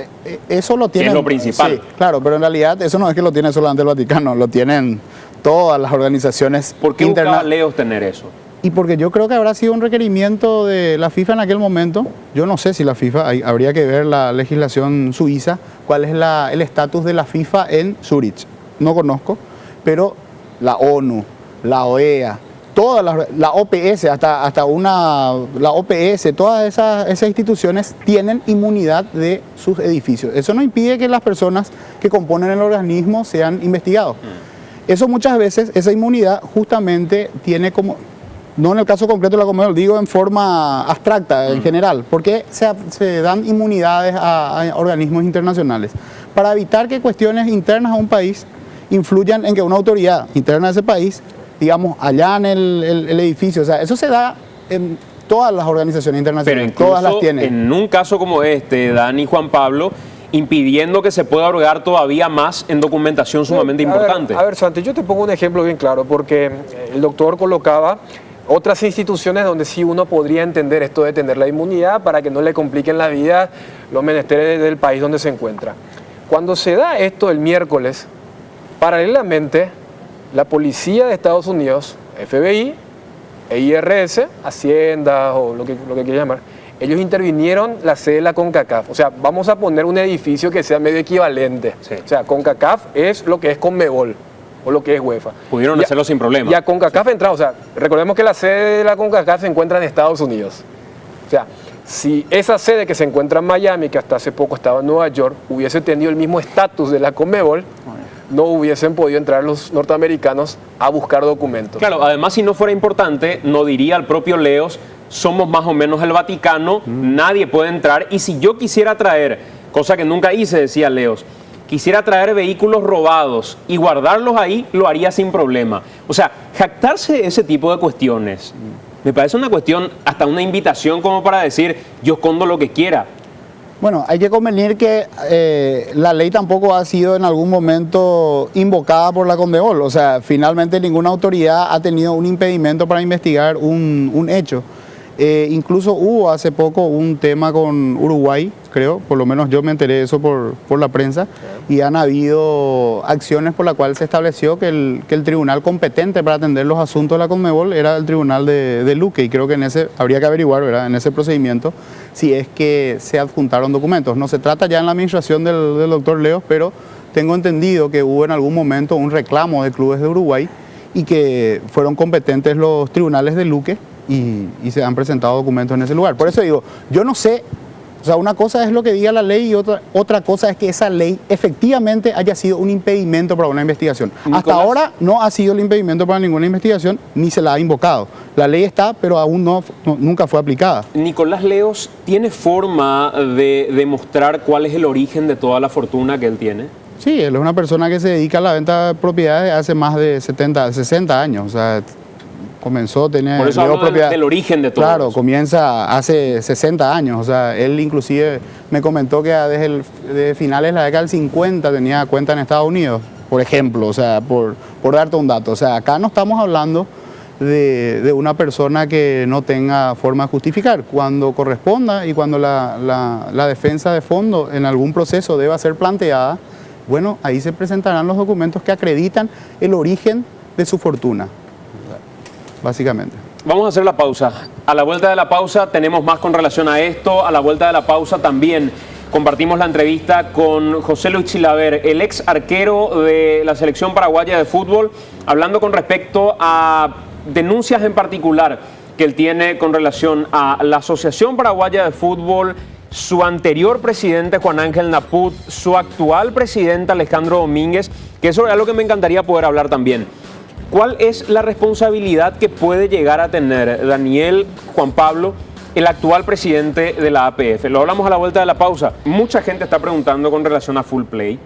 Eso lo tienen... Es lo principal. Sí, claro, pero en realidad eso no es que lo tiene solamente el Vaticano, lo tienen todas las organizaciones. ¿Por qué buscaba Leos tener eso? Y porque yo creo que habrá sido un requerimiento de la FIFA en aquel momento. Yo no sé si la FIFA, habría que ver la legislación suiza, cuál es el estatus de la FIFA en Zurich. No conozco, pero la ONU, la OEA, todas la OPS, la OPS, todas esas instituciones tienen inmunidad de sus edificios. Eso no impide que las personas que componen el organismo sean investigados. Eso muchas veces, esa inmunidad justamente tiene como... No en el caso concreto de la Conmebol, digo en forma abstracta, en general, porque se dan inmunidades a organismos internacionales para evitar que cuestiones internas a un país influyan en que una autoridad interna de ese país, digamos, allá en el edificio, o sea, eso se da en todas las organizaciones internacionales, pero todas las tienen. En un caso como este, Dani, Juan Pablo, impidiendo que se pueda hurgar todavía más en documentación sumamente importante. A ver, Santi, yo te pongo un ejemplo bien claro, porque el doctor colocaba otras instituciones donde sí uno podría entender esto de tener la inmunidad para que no le compliquen la vida los menesteres del país donde se encuentra. Cuando se da esto el miércoles, paralelamente, la policía de Estados Unidos, FBI, IRS, Hacienda o lo que quieran llamar, ellos intervinieron la sede de la CONCACAF. O sea, vamos a poner un edificio que sea medio equivalente. Sí. O sea, CONCACAF es lo que es Conmebol o lo que es UEFA. Pudieron hacerlo sin problema. Y a CONCACAF entrado, o sea, recordemos que la sede de la CONCACAF se encuentra en Estados Unidos. O sea, si esa sede que se encuentra en Miami, que hasta hace poco estaba en Nueva York, hubiese tenido el mismo estatus de la Conmebol, no hubiesen podido entrar los norteamericanos a buscar documentos. Claro, además, si no fuera importante, no diría el propio Leos, somos más o menos el Vaticano, nadie puede entrar, y si yo quisiera traer, cosa que nunca hice, decía Leos, quisiera traer vehículos robados y guardarlos ahí, lo haría sin problema. O sea, jactarse de ese tipo de cuestiones, me parece una cuestión, hasta una invitación como para decir, yo escondo lo que quiera. Bueno, hay que convenir que la ley tampoco ha sido en algún momento invocada por la Conmebol. O sea, finalmente ninguna autoridad ha tenido un impedimento para investigar un hecho. Incluso hubo hace poco un tema con Uruguay, creo, por lo menos yo me enteré de eso por la prensa, y han habido acciones por las cuales se estableció que el tribunal competente para atender los asuntos de la Conmebol era el tribunal de Luque, y creo que en ese habría que averiguar, ¿verdad?, en ese procedimiento, si es que se adjuntaron documentos. No se trata ya en la administración del doctor Leos, pero tengo entendido que hubo en algún momento un reclamo de clubes de Uruguay y que fueron competentes los tribunales de Luque y se han presentado documentos en ese lugar. Por eso digo, yo no sé O sea, una cosa es lo que diga la ley y otra cosa es que esa ley efectivamente haya sido un impedimento para una investigación. Nicolás. Hasta ahora no ha sido el impedimento para ninguna investigación ni se la ha invocado. La ley está, pero aún nunca fue aplicada. Nicolás Leos, ¿tiene forma de demostrar cuál es el origen de toda la fortuna que él tiene? Sí, él es una persona que se dedica a la venta de propiedades hace más de 60 años. O sea, comenzó a tener... Por eso hablo del origen de todo. Claro, eso. comienza hace 60 años. O sea, él inclusive me comentó que desde finales de la década del 50 tenía cuenta en Estados Unidos, por ejemplo. O sea, por darte un dato. O sea, acá no estamos hablando de una persona que no tenga forma de justificar. Cuando corresponda y cuando la defensa de fondo en algún proceso deba ser planteada, bueno, ahí se presentarán los documentos que acreditan el origen de su fortuna, básicamente. Vamos a hacer la pausa. A la vuelta de la pausa tenemos más con relación a esto. A la vuelta de la pausa también compartimos la entrevista con José Luis Chilaver, el ex arquero de la selección paraguaya de fútbol, hablando con respecto a denuncias en particular que él tiene con relación a la Asociación Paraguaya de Fútbol, su anterior presidente Juan Ángel Naput, su actual presidente Alejandro Domínguez, que eso es algo que me encantaría poder hablar también. ¿Cuál es la responsabilidad que puede llegar a tener Daniel Juan Pablo, el actual presidente de la APF? Lo hablamos a la vuelta de la pausa. Mucha gente está preguntando con relación a Full Play.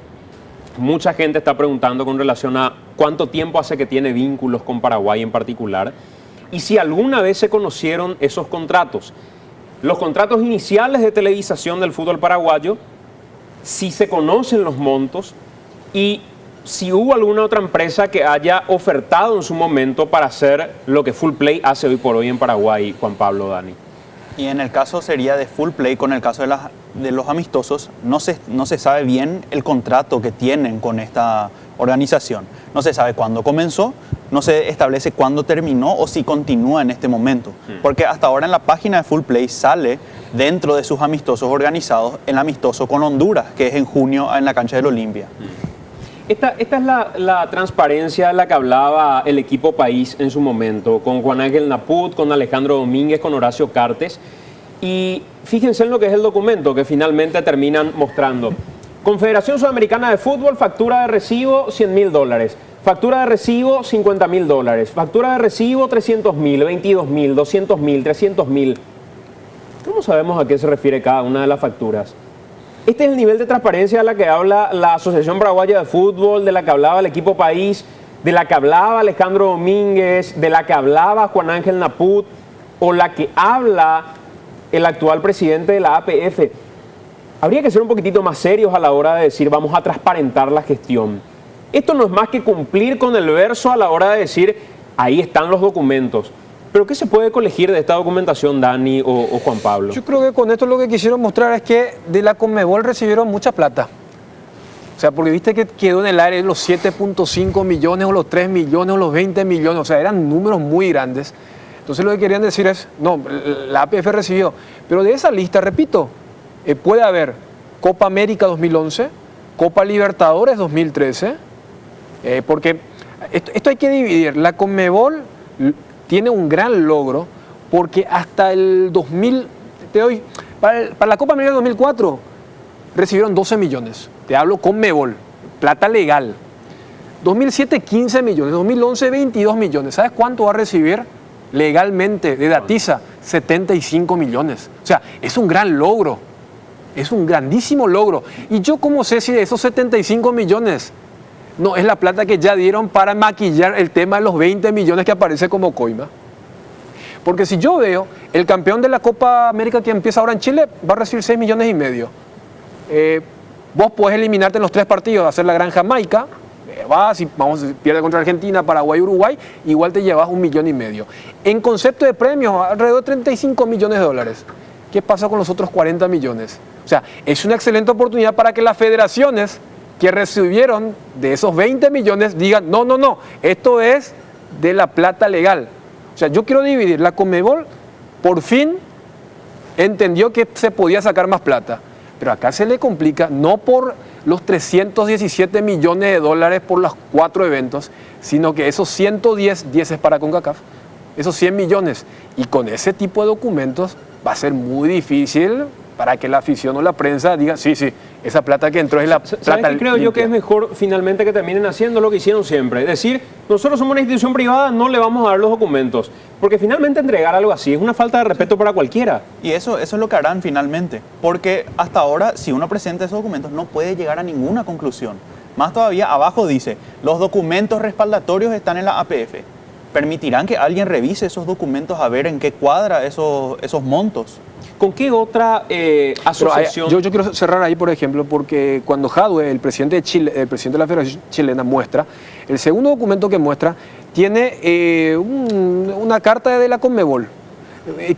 Mucha gente está preguntando con relación a cuánto tiempo hace que tiene vínculos con Paraguay en particular y si alguna vez se conocieron esos contratos. Los contratos iniciales de televisación del fútbol paraguayo, si se conocen los montos y si hubo alguna otra empresa que haya ofertado en su momento para hacer lo que Full Play hace hoy por hoy en Paraguay, Juan Pablo, Dani. Y en el caso sería de Full Play, con el caso de los amistosos, no se sabe bien el contrato que tienen con esta organización. No se sabe cuándo comenzó, no se establece cuándo terminó o si continúa en este momento. Porque hasta ahora en la página de Full Play sale dentro de sus amistosos organizados el amistoso con Honduras, que es en junio en la cancha del Olimpia. Esta es la transparencia de la que hablaba el equipo país en su momento, con Juan Ángel Naput, con Alejandro Domínguez, con Horacio Cartes. Y fíjense en lo que es el documento que finalmente terminan mostrando. Confederación Sudamericana de Fútbol, factura de recibo $100.000, factura de recibo $50.000, factura de recibo $300.000, $22.000, $200.000, $300.000. ¿Cómo sabemos a qué se refiere cada una de las facturas? Este es el nivel de transparencia de la que habla la Asociación Paraguaya de Fútbol, de la que hablaba el equipo país, de la que hablaba Alejandro Domínguez, de la que hablaba Juan Ángel Naput, o la que habla el actual presidente de la APF. Habría que ser un poquitito más serios a la hora de decir vamos a transparentar la gestión. Esto no es más que cumplir con el verso a la hora de decir ahí están los documentos. ¿Pero qué se puede colegir de esta documentación, Dani o Juan Pablo? Yo creo que con esto lo que quisieron mostrar es que de la Conmebol recibieron mucha plata. O sea, porque viste que quedó en el aire los 7.5 millones o los 3 millones o los 20 millones. O sea, eran números muy grandes. Entonces lo que querían decir es, no, la APF recibió. Pero de esa lista, repito, puede haber Copa América 2011, Copa Libertadores 2013, porque esto hay que dividir. La Conmebol tiene un gran logro porque hasta el 2000, para la Copa América 2004 recibieron 12 millones. Te hablo Conmebol, plata legal. 2007, 15 millones. 2011, 22 millones. ¿Sabes cuánto va a recibir legalmente de Datiza? 75 millones. O sea, es un gran logro. Es un grandísimo logro. ¿Y yo cómo sé si de esos 75 millones no es la plata que ya dieron para maquillar el tema de los 20 millones que aparece como coima? Porque si yo veo, el campeón de la Copa América que empieza ahora en Chile va a recibir 6 millones y medio. Vos podés eliminarte en los 3 partidos, hacer la Gran Jamaica, vas y pierdes contra Argentina, Paraguay, Uruguay, igual te llevas 1,5 millones. En concepto de premios, alrededor de 35 millones de dólares. ¿Qué pasa con los otros 40 millones? O sea, es una excelente oportunidad para que las federaciones que recibieron de esos 20 millones digan, no, esto es de la plata legal. O sea, yo quiero dividir. La Conmebol por fin entendió que se podía sacar más plata, pero acá se le complica, no por los 317 millones de dólares por los 4 eventos, sino que esos 10 es para CONCACAF, esos 100 millones. Y con ese tipo de documentos va a ser muy difícil para que la afición o la prensa diga, sí, esa plata que entró es la ¿Sabes plata qué creo yo que limpia? es mejor finalmente que terminen haciendo lo que hicieron siempre? Es decir, nosotros somos una institución privada, no le vamos a dar los documentos. Porque finalmente entregar algo así es una falta de respeto para cualquiera. Y eso es lo que harán finalmente, porque hasta ahora, si uno presenta esos documentos, no puede llegar a ninguna conclusión. Más todavía, abajo dice, los documentos respaldatorios están en la APF. ¿Permitirán que alguien revise esos documentos a ver en qué cuadra esos montos? ¿Con qué otra asociación? Yo quiero cerrar ahí, por ejemplo, porque cuando Jadwe, el presidente de Chile, el presidente de la Federación Chilena, muestra, el segundo documento que muestra tiene una carta de la Conmebol.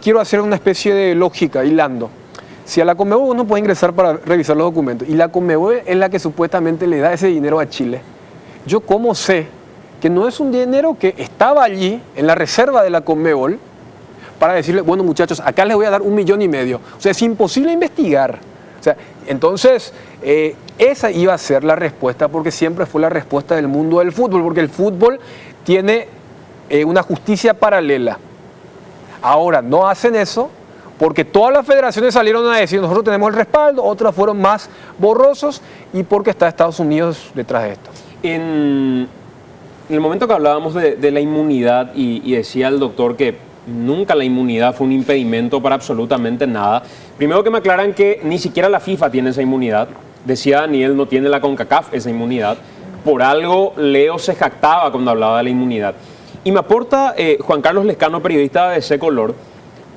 Quiero hacer una especie de lógica, hilando. Si a la Conmebol uno puede ingresar para revisar los documentos y la Conmebol es la que supuestamente le da ese dinero a Chile, yo cómo sé que no es un dinero que estaba allí en la reserva de la Conmebol para decirle, bueno muchachos, acá les voy a dar 1,5 millones. O sea, es imposible investigar. O sea, entonces, esa iba a ser la respuesta, porque siempre fue la respuesta del mundo del fútbol, porque el fútbol tiene una justicia paralela. Ahora, no hacen eso porque todas las federaciones salieron a decir, nosotros tenemos el respaldo, otras fueron más borrosos y porque está Estados Unidos detrás de esto. En el momento que hablábamos de la inmunidad y decía el doctor que nunca la inmunidad fue un impedimento para absolutamente nada. Primero que me aclaran que ni siquiera la FIFA tiene esa inmunidad. Decía Daniel, no tiene la CONCACAF esa inmunidad. Por algo Leo se jactaba cuando hablaba de la inmunidad. Y me aporta Juan Carlos Lescano, periodista de ABC Color,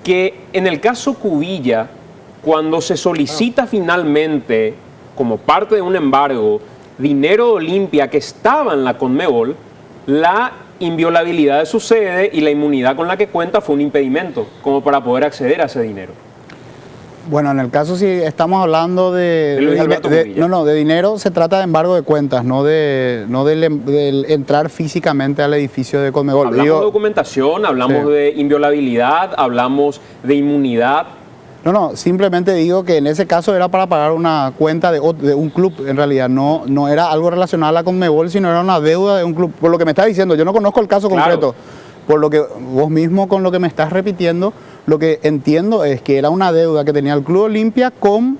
que en el caso Cubilla, cuando se solicita finalmente, como parte de un embargo, dinero de Olimpia que estaba en la Conmebol, la inviolabilidad de su sede y la inmunidad con la que cuenta fue un impedimento como para poder acceder a ese dinero. Bueno, en el caso si estamos hablando Luis Alberto Cubilla. de dinero, se trata de embargo de cuentas, no del entrar físicamente al edificio de Conmebol. Hablamos de documentación, hablamos de inviolabilidad, hablamos de inmunidad. No, simplemente digo que en ese caso era para pagar una cuenta de un club, en realidad, no era algo relacionado a la Conmebol, sino era una deuda de un club. Por lo que me estás diciendo, yo no conozco el caso concreto, por lo que vos mismo con lo que me estás repitiendo, lo que entiendo es que era una deuda que tenía el Club Olimpia con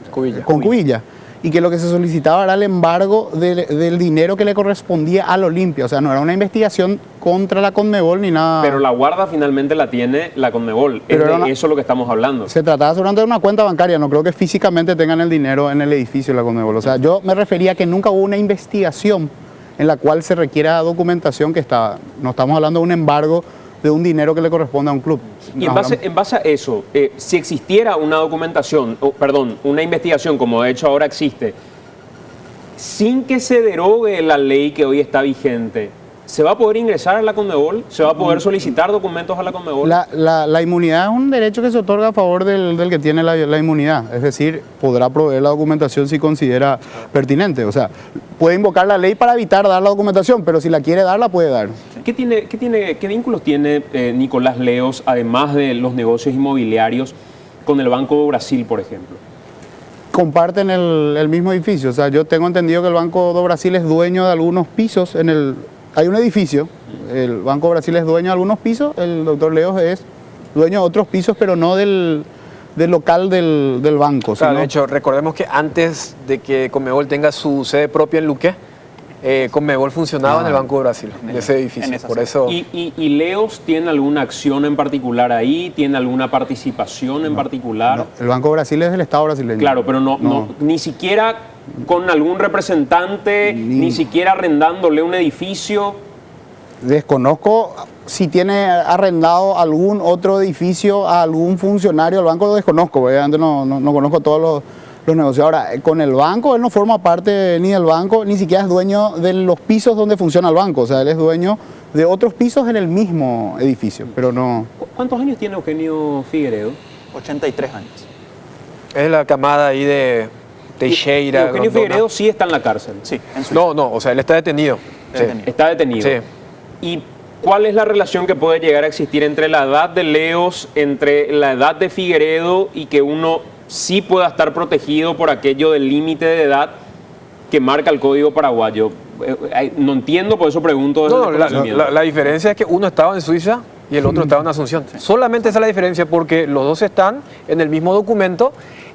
Cubilla. Y que lo que se solicitaba era el embargo del dinero que le correspondía al Olimpia. O sea, no era una investigación contra la Conmebol ni nada. Pero la guarda finalmente la tiene la Conmebol. Eso es lo que estamos hablando. Se trataba seguramente de una cuenta bancaria. No creo que físicamente tengan el dinero en el edificio de la Conmebol. O sea, yo me refería a que nunca hubo una investigación en la cual se requiera documentación que está. No estamos hablando de un embargo de un dinero que le corresponde a un club. Y en base a eso, si existiera una documentación, una investigación, como de hecho ahora existe, sin que se derogue la ley que hoy está vigente, ¿se va a poder ingresar a la Conmebol? ¿Se va a poder solicitar documentos a la Conmebol? La inmunidad es un derecho que se otorga a favor del que tiene la inmunidad. Es decir, podrá proveer la documentación si considera pertinente. O sea, puede invocar la ley para evitar dar la documentación, pero si la quiere dar, la puede dar. ¿Qué vínculos tiene Nicolás Leos, además de los negocios inmobiliarios, con el Banco do Brasil, por ejemplo? Comparten el mismo edificio. O sea, yo tengo entendido que el Banco do Brasil es dueño de algunos pisos Hay un edificio, el Banco do Brasil es dueño de algunos pisos, el doctor Leos es dueño de otros pisos, pero no del local del banco. Claro, sino... de hecho, recordemos que antes de que Conmebol tenga su sede propia en Luque, Conmebol funcionaba en el Banco de Brasil, en ese edificio. Por eso... ¿Y Leos tiene alguna acción en particular ahí? ¿Tiene alguna participación en particular? No, el Banco de Brasil es del Estado brasileño. Claro, pero no ni siquiera con algún representante, ni siquiera arrendándole un edificio. Desconozco si tiene arrendado algún otro edificio a algún funcionario del banco, lo desconozco, obviamente no conozco todos los negocios. Ahora, con el banco, él no forma parte ni del banco, ni siquiera es dueño de los pisos donde funciona el banco, o sea, él es dueño de otros pisos en el mismo edificio, pero no... ¿Cuántos años tiene Eugenio Figueiredo? 83 años. Es la camada ahí de Teixeira. Eugenio Figueiredo sí está en la cárcel. Sí, en Suiza. No, o sea, él está detenido. Está detenido. Sí. ¿Y cuál es la relación que puede llegar a existir entre la edad de Leos, entre la edad de Figueiredo y que uno sí pueda estar protegido por aquello del límite de edad que marca el Código Paraguayo? No entiendo, por eso pregunto. La diferencia es que uno estaba en Suiza y el otro estaba en Asunción. Solamente esa es la diferencia, porque los dos están en el mismo documento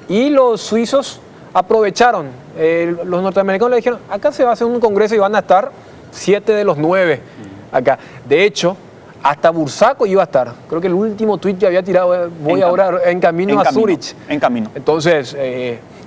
y los suizos aprovecharon. Los norteamericanos le dijeron, acá se va a hacer un congreso y van a estar 7 de los 9 acá. De hecho, hasta Bursaco iba a estar. Creo que el último tuit que había tirado, voy ahora en camino a Zurich. En camino. Entonces,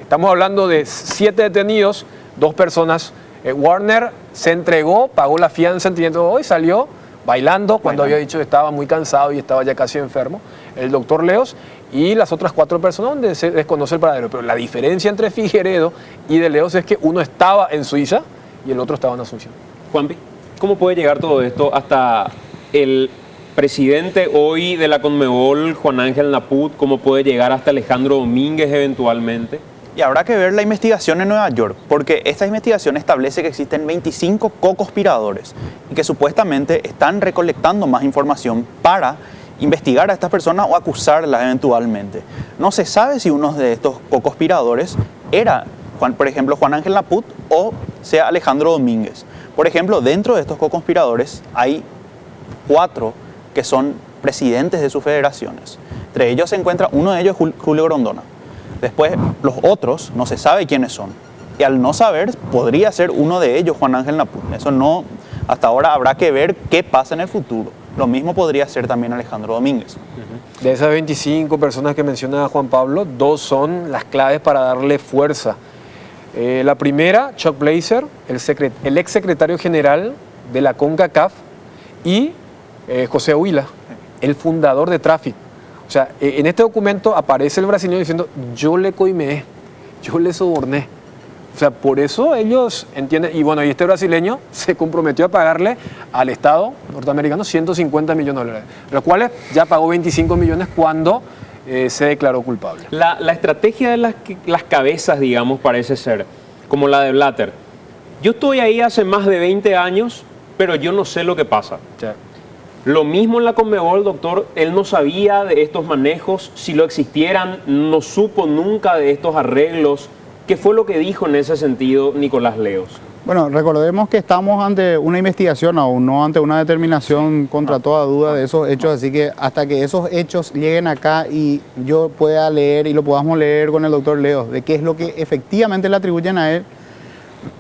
estamos hablando de 7 detenidos, 2 personas. Warner se entregó, pagó la fianza, entiendo, hoy salió bailando cuando había dicho que estaba muy cansado y estaba ya casi enfermo. El doctor Leos y las otras 4 personas donde se desconoce el paradero. Pero la diferencia entre Figueredo y de Leos es que uno estaba en Suiza y el otro estaba en Asunción. Juanpi, ¿cómo puede llegar todo esto hasta el presidente hoy de la Conmebol, Juan Ángel Naput? ¿Cómo puede llegar hasta Alejandro Domínguez eventualmente? Y habrá que ver la investigación en Nueva York, porque esta investigación establece que existen 25 co-conspiradores y que supuestamente están recolectando más información para investigar a estas personas o acusarlas eventualmente. No se sabe si uno de estos co-conspiradores era, por ejemplo, Juan Ángel Naput o sea Alejandro Domínguez. Por ejemplo, dentro de estos co-conspiradores hay 4 que son presidentes de sus federaciones. Entre ellos se encuentra uno de ellos, Julio Grondona. Después, los otros no se sabe quiénes son. Y al no saber, podría ser uno de ellos, Juan Ángel Naput. Eso no, hasta ahora habrá que ver qué pasa en el futuro. Lo mismo podría ser también Alejandro Domínguez. De esas 25 personas que menciona Juan Pablo, 2 son las claves para darle fuerza. La primera, Chuck Blazer, el ex secretario general de la CONCACAF, y José Huila, el fundador de Traffic. O sea, en este documento aparece el brasileño diciendo, yo le coimeé, yo le soborné. O sea, por eso ellos entienden, y bueno, y este brasileño se comprometió a pagarle al Estado norteamericano 150 millones de dólares, de los cuales ya pagó 25 millones cuando se declaró culpable. La estrategia de las cabezas, digamos, parece ser como la de Blatter. Yo estoy ahí hace más de 20 años, pero yo no sé lo que pasa. Sí. Lo mismo en la Conmebol, doctor, él no sabía de estos manejos, si lo existieran, no supo nunca de estos arreglos. ¿Qué fue lo que dijo en ese sentido Nicolás Leos? Bueno, recordemos que estamos ante una investigación aún, no ante una determinación contra toda duda de esos hechos, así que hasta que esos hechos lleguen acá y yo pueda leer y lo podamos leer con el doctor Leos, de qué es lo que efectivamente le atribuyen a él,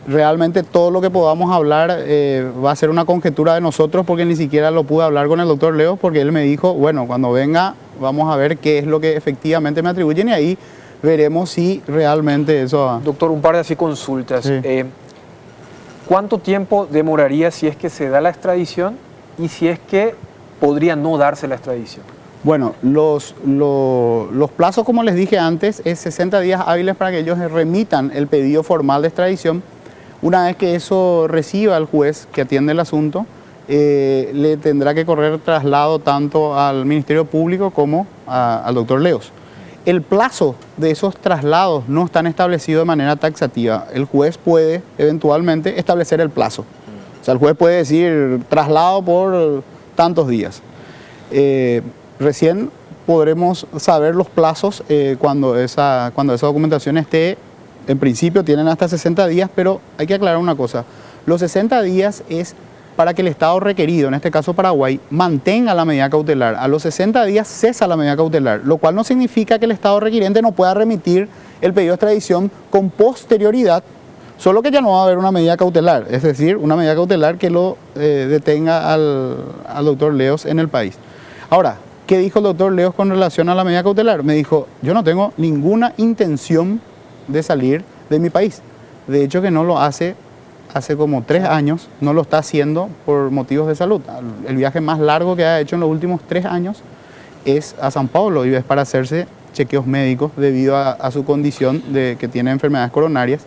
realmente todo lo que podamos hablar va a ser una conjetura de nosotros, porque ni siquiera lo pude hablar con el doctor Leos, porque él me dijo, bueno, cuando venga vamos a ver qué es lo que efectivamente me atribuyen y ahí veremos si realmente eso... Doctor, un par de así consultas. Sí. ¿Cuánto tiempo demoraría si es que se da la extradición y si es que podría no darse la extradición? Bueno, los plazos, como les dije antes, es 60 días hábiles para que ellos remitan el pedido formal de extradición. Una vez que eso reciba el juez que atiende el asunto, le tendrá que correr traslado tanto al Ministerio Público como al doctor Leos. El plazo de esos traslados no están establecidos de manera taxativa. El juez puede eventualmente establecer el plazo. O sea, el juez puede decir traslado por tantos días. Recién podremos saber los plazos cuando esa documentación esté. En principio tienen hasta 60 días, pero hay que aclarar una cosa. Los 60 días es para que el Estado requerido, en este caso Paraguay, mantenga la medida cautelar. A los 60 días cesa la medida cautelar, lo cual no significa que el Estado requiriente no pueda remitir el pedido de extradición con posterioridad, solo que ya no va a haber una medida cautelar, es decir, una medida cautelar que lo detenga al doctor Leos en el país. Ahora, ¿qué dijo el doctor Leos con relación a la medida cautelar? Me dijo, yo no tengo ninguna intención de salir de mi país. De hecho, que no lo hace como 3 años, no lo está haciendo por motivos de salud. El viaje más largo que ha hecho en los últimos 3 años es a San Pablo y es para hacerse chequeos médicos debido a su condición de que tiene enfermedades coronarias.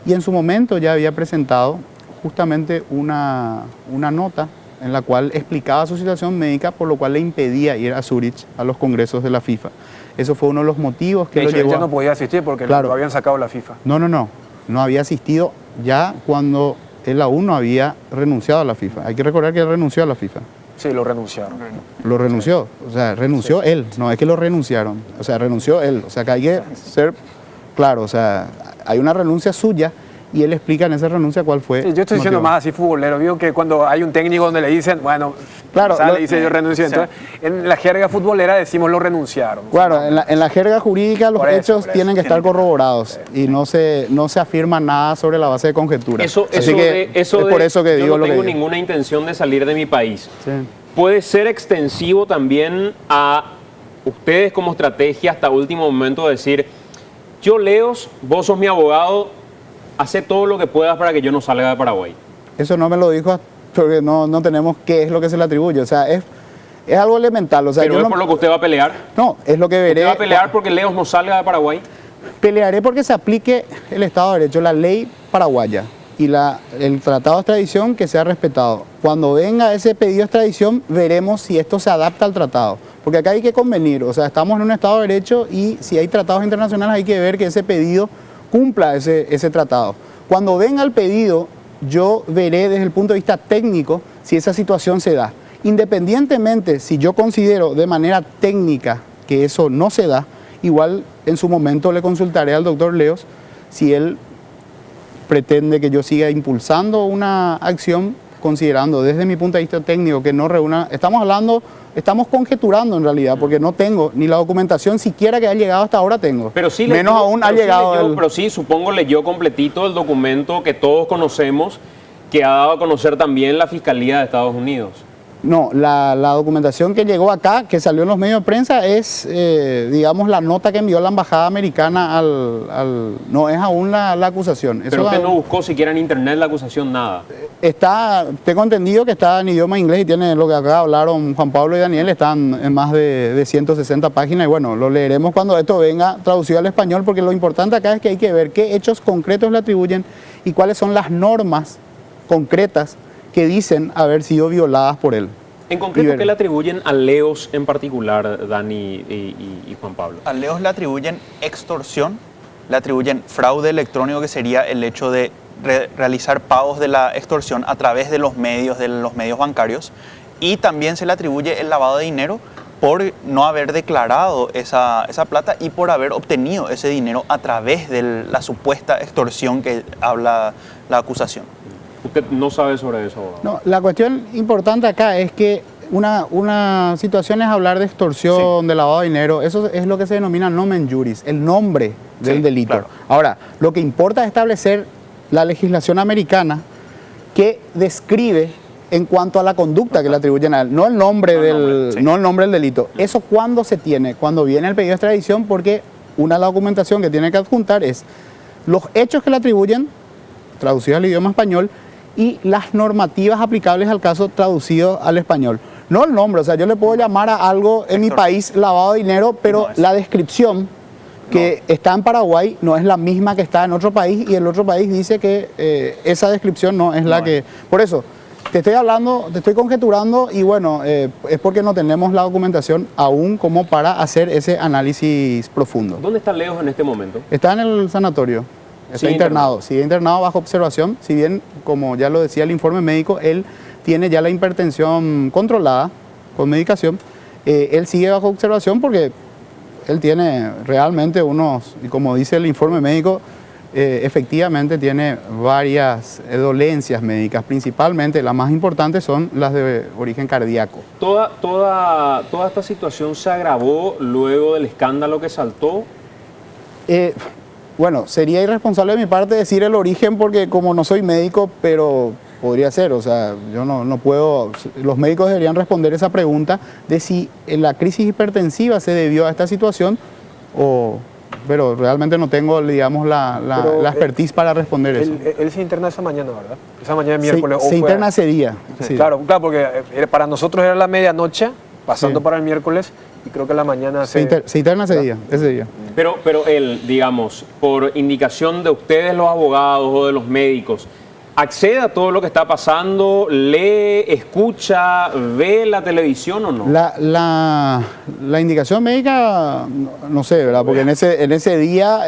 Y en su momento ya había presentado justamente una nota en la cual explicaba su situación médica, por lo cual le impedía ir a Zurich a los congresos de la FIFA. Eso fue uno de los motivos que de lo hecho, llevó él ya no podía asistir porque Claro. lo habían sacado la FIFA. No había asistido ya cuando él aún no había renunciado a la FIFA. Hay que recordar que él renunció a la FIFA. Sí, lo renunciaron. Lo renunció, o sea, renunció él, no es que lo renunciaron, o sea, renunció él. O sea, que hay que ser claro, o sea, hay una renuncia suya y él explica en esa renuncia cuál fue. Sí, yo estoy diciendo motivo. más así futbolero. Vio que cuando hay un técnico donde le dicen, bueno, Claro, sale lo- y dice yo renuncio. Entonces, en la jerga futbolera decimos lo renunciaron. Claro, en la jerga jurídica los Por eso, hechos por eso. tienen que estar corroborados y no se afirma nada sobre la base de conjeturas. Así que es por eso que yo digo no lo que tengo digo. ninguna intención de salir de mi país. Sí. Puede ser extensivo también a ustedes como estrategia hasta último momento decir, yo Leos, vos sos mi abogado, hace todo lo que puedas para que yo no salga de Paraguay. Eso no me lo dijo porque no tenemos qué es lo que se le atribuye. O sea, es algo elemental. O sea, Pero yo es no, por lo que usted va a pelear. no, es lo que veré. ¿Usted va a pelear porque Leos no salga de Paraguay? Pelearé porque se aplique el Estado de Derecho, la ley paraguaya y el tratado de extradición que sea respetado. Cuando venga ese pedido de extradición, veremos si esto se adapta al tratado. Porque acá hay que convenir, o sea, estamos en un Estado de Derecho y si hay tratados internacionales hay que ver que ese pedido cumpla ese tratado. Cuando venga el pedido, yo veré desde el punto de vista técnico si esa situación se da. Independientemente si yo considero de manera técnica que eso no se da, igual en su momento le consultaré al doctor Leos si él pretende que yo siga impulsando una acción considerando desde mi punto de vista técnico que no reúna, estamos conjeturando en realidad porque no tengo ni la documentación siquiera que ha llegado hasta ahora tengo. Pero sí menos aún ha llegado pero sí, supongo leyó completito el documento que todos conocemos que ha dado a conocer también la Fiscalía de Estados Unidos. No, la documentación que llegó acá, que salió en los medios de prensa, es, digamos, la nota que envió la embajada americana no es aún la acusación. Pero Eso usted no buscó siquiera en internet la acusación, nada. tengo entendido que está en idioma inglés y tiene lo que acá hablaron Juan Pablo y Daniel, están en más de 160 páginas y bueno, lo leeremos cuando esto venga traducido al español porque lo importante acá es que hay que ver qué hechos concretos le atribuyen y cuáles son las normas concretas que dicen haber sido violadas por él. En concreto, ¿qué le atribuyen a Leos en particular, Dani y Juan Pablo? A Leos le atribuyen extorsión, le atribuyen fraude electrónico, que sería el hecho de realizar pagos de la extorsión a través de los medios bancarios, y también se le atribuye el lavado de dinero por no haber declarado esa plata y por haber obtenido ese dinero a través de la supuesta extorsión que habla la acusación. ¿Usted no sabe sobre eso, abogado? No, la cuestión importante acá es que una situación es hablar de extorsión, de lavado de dinero, eso es lo que se denomina nomen juris, el nombre del delito. Claro. Ahora, lo que importa es establecer la legislación americana que describe en cuanto a la conducta que le atribuyen a él, no el nombre del delito. Eso cuando se tiene, cuando viene el pedido de extradición, porque una de la documentación que tiene que adjuntar es los hechos que le atribuyen, traducidos al idioma español, y las normativas aplicables al caso traducido al español. No el nombre, o sea, yo le puedo llamar a algo en mi país lavado de dinero, pero la descripción que está en Paraguay no es la misma que está en otro país y el otro país dice que esa descripción no es la que... Por eso, te estoy hablando, te estoy conjeturando y bueno, es porque no tenemos la documentación aún como para hacer ese análisis profundo. ¿Dónde está Leos en este momento? Está en el sanatorio. Está internado, sigue internado bajo observación, si bien, como ya lo decía el informe médico, él tiene ya la hipertensión controlada con medicación, él sigue bajo observación porque él tiene realmente y como dice el informe médico, efectivamente tiene varias dolencias médicas, principalmente las más importantes son las de origen cardíaco. ¿Toda esta situación se agravó luego del escándalo que saltó? Bueno, sería irresponsable de mi parte decir el origen porque como no soy médico, pero podría ser, o sea, yo no puedo, los médicos deberían responder esa pregunta de si la crisis hipertensiva se debió a esta situación pero realmente no tengo, digamos, la expertise para responder eso. Él se interna esa mañana, ¿verdad? Esa mañana de miércoles. Se interna ese día. Sí, Sí. claro, porque para nosotros era la medianoche, pasando para el miércoles, y creo que la mañana Se interna ese día. Pero él, digamos, por indicación de ustedes los abogados o de los médicos, ¿accede a todo lo que está pasando? ¿Lee, escucha, ve la televisión o no? La indicación médica, no sé, ¿verdad? Porque en ese día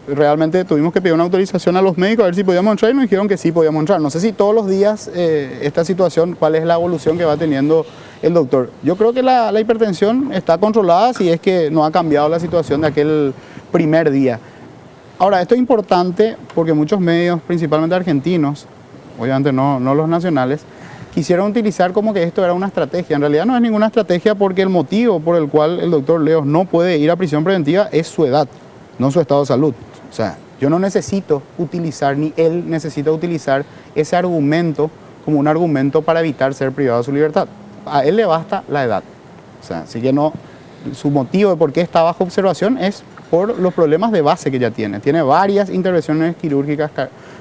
realmente tuvimos que pedir una autorización a los médicos a ver si podíamos entrar y nos dijeron que sí podíamos entrar. No sé si todos los días esta situación, cuál es la evolución que va teniendo el doctor. Yo creo que la hipertensión está controlada si es que no ha cambiado la situación de aquel primer día. Ahora, esto es importante porque muchos medios, principalmente argentinos, obviamente no los nacionales, quisieron utilizar como que esto era una estrategia. En realidad no es ninguna estrategia porque el motivo por el cual el doctor Leos no puede ir a prisión preventiva es su edad, no su estado de salud. O sea, yo no necesito utilizar, ni él necesita utilizar ese argumento como un argumento para evitar ser privado de su libertad. A él le basta la edad. O sea, así que no, su motivo de por qué está bajo observación es por los problemas de base que ya tiene. Tiene varias intervenciones quirúrgicas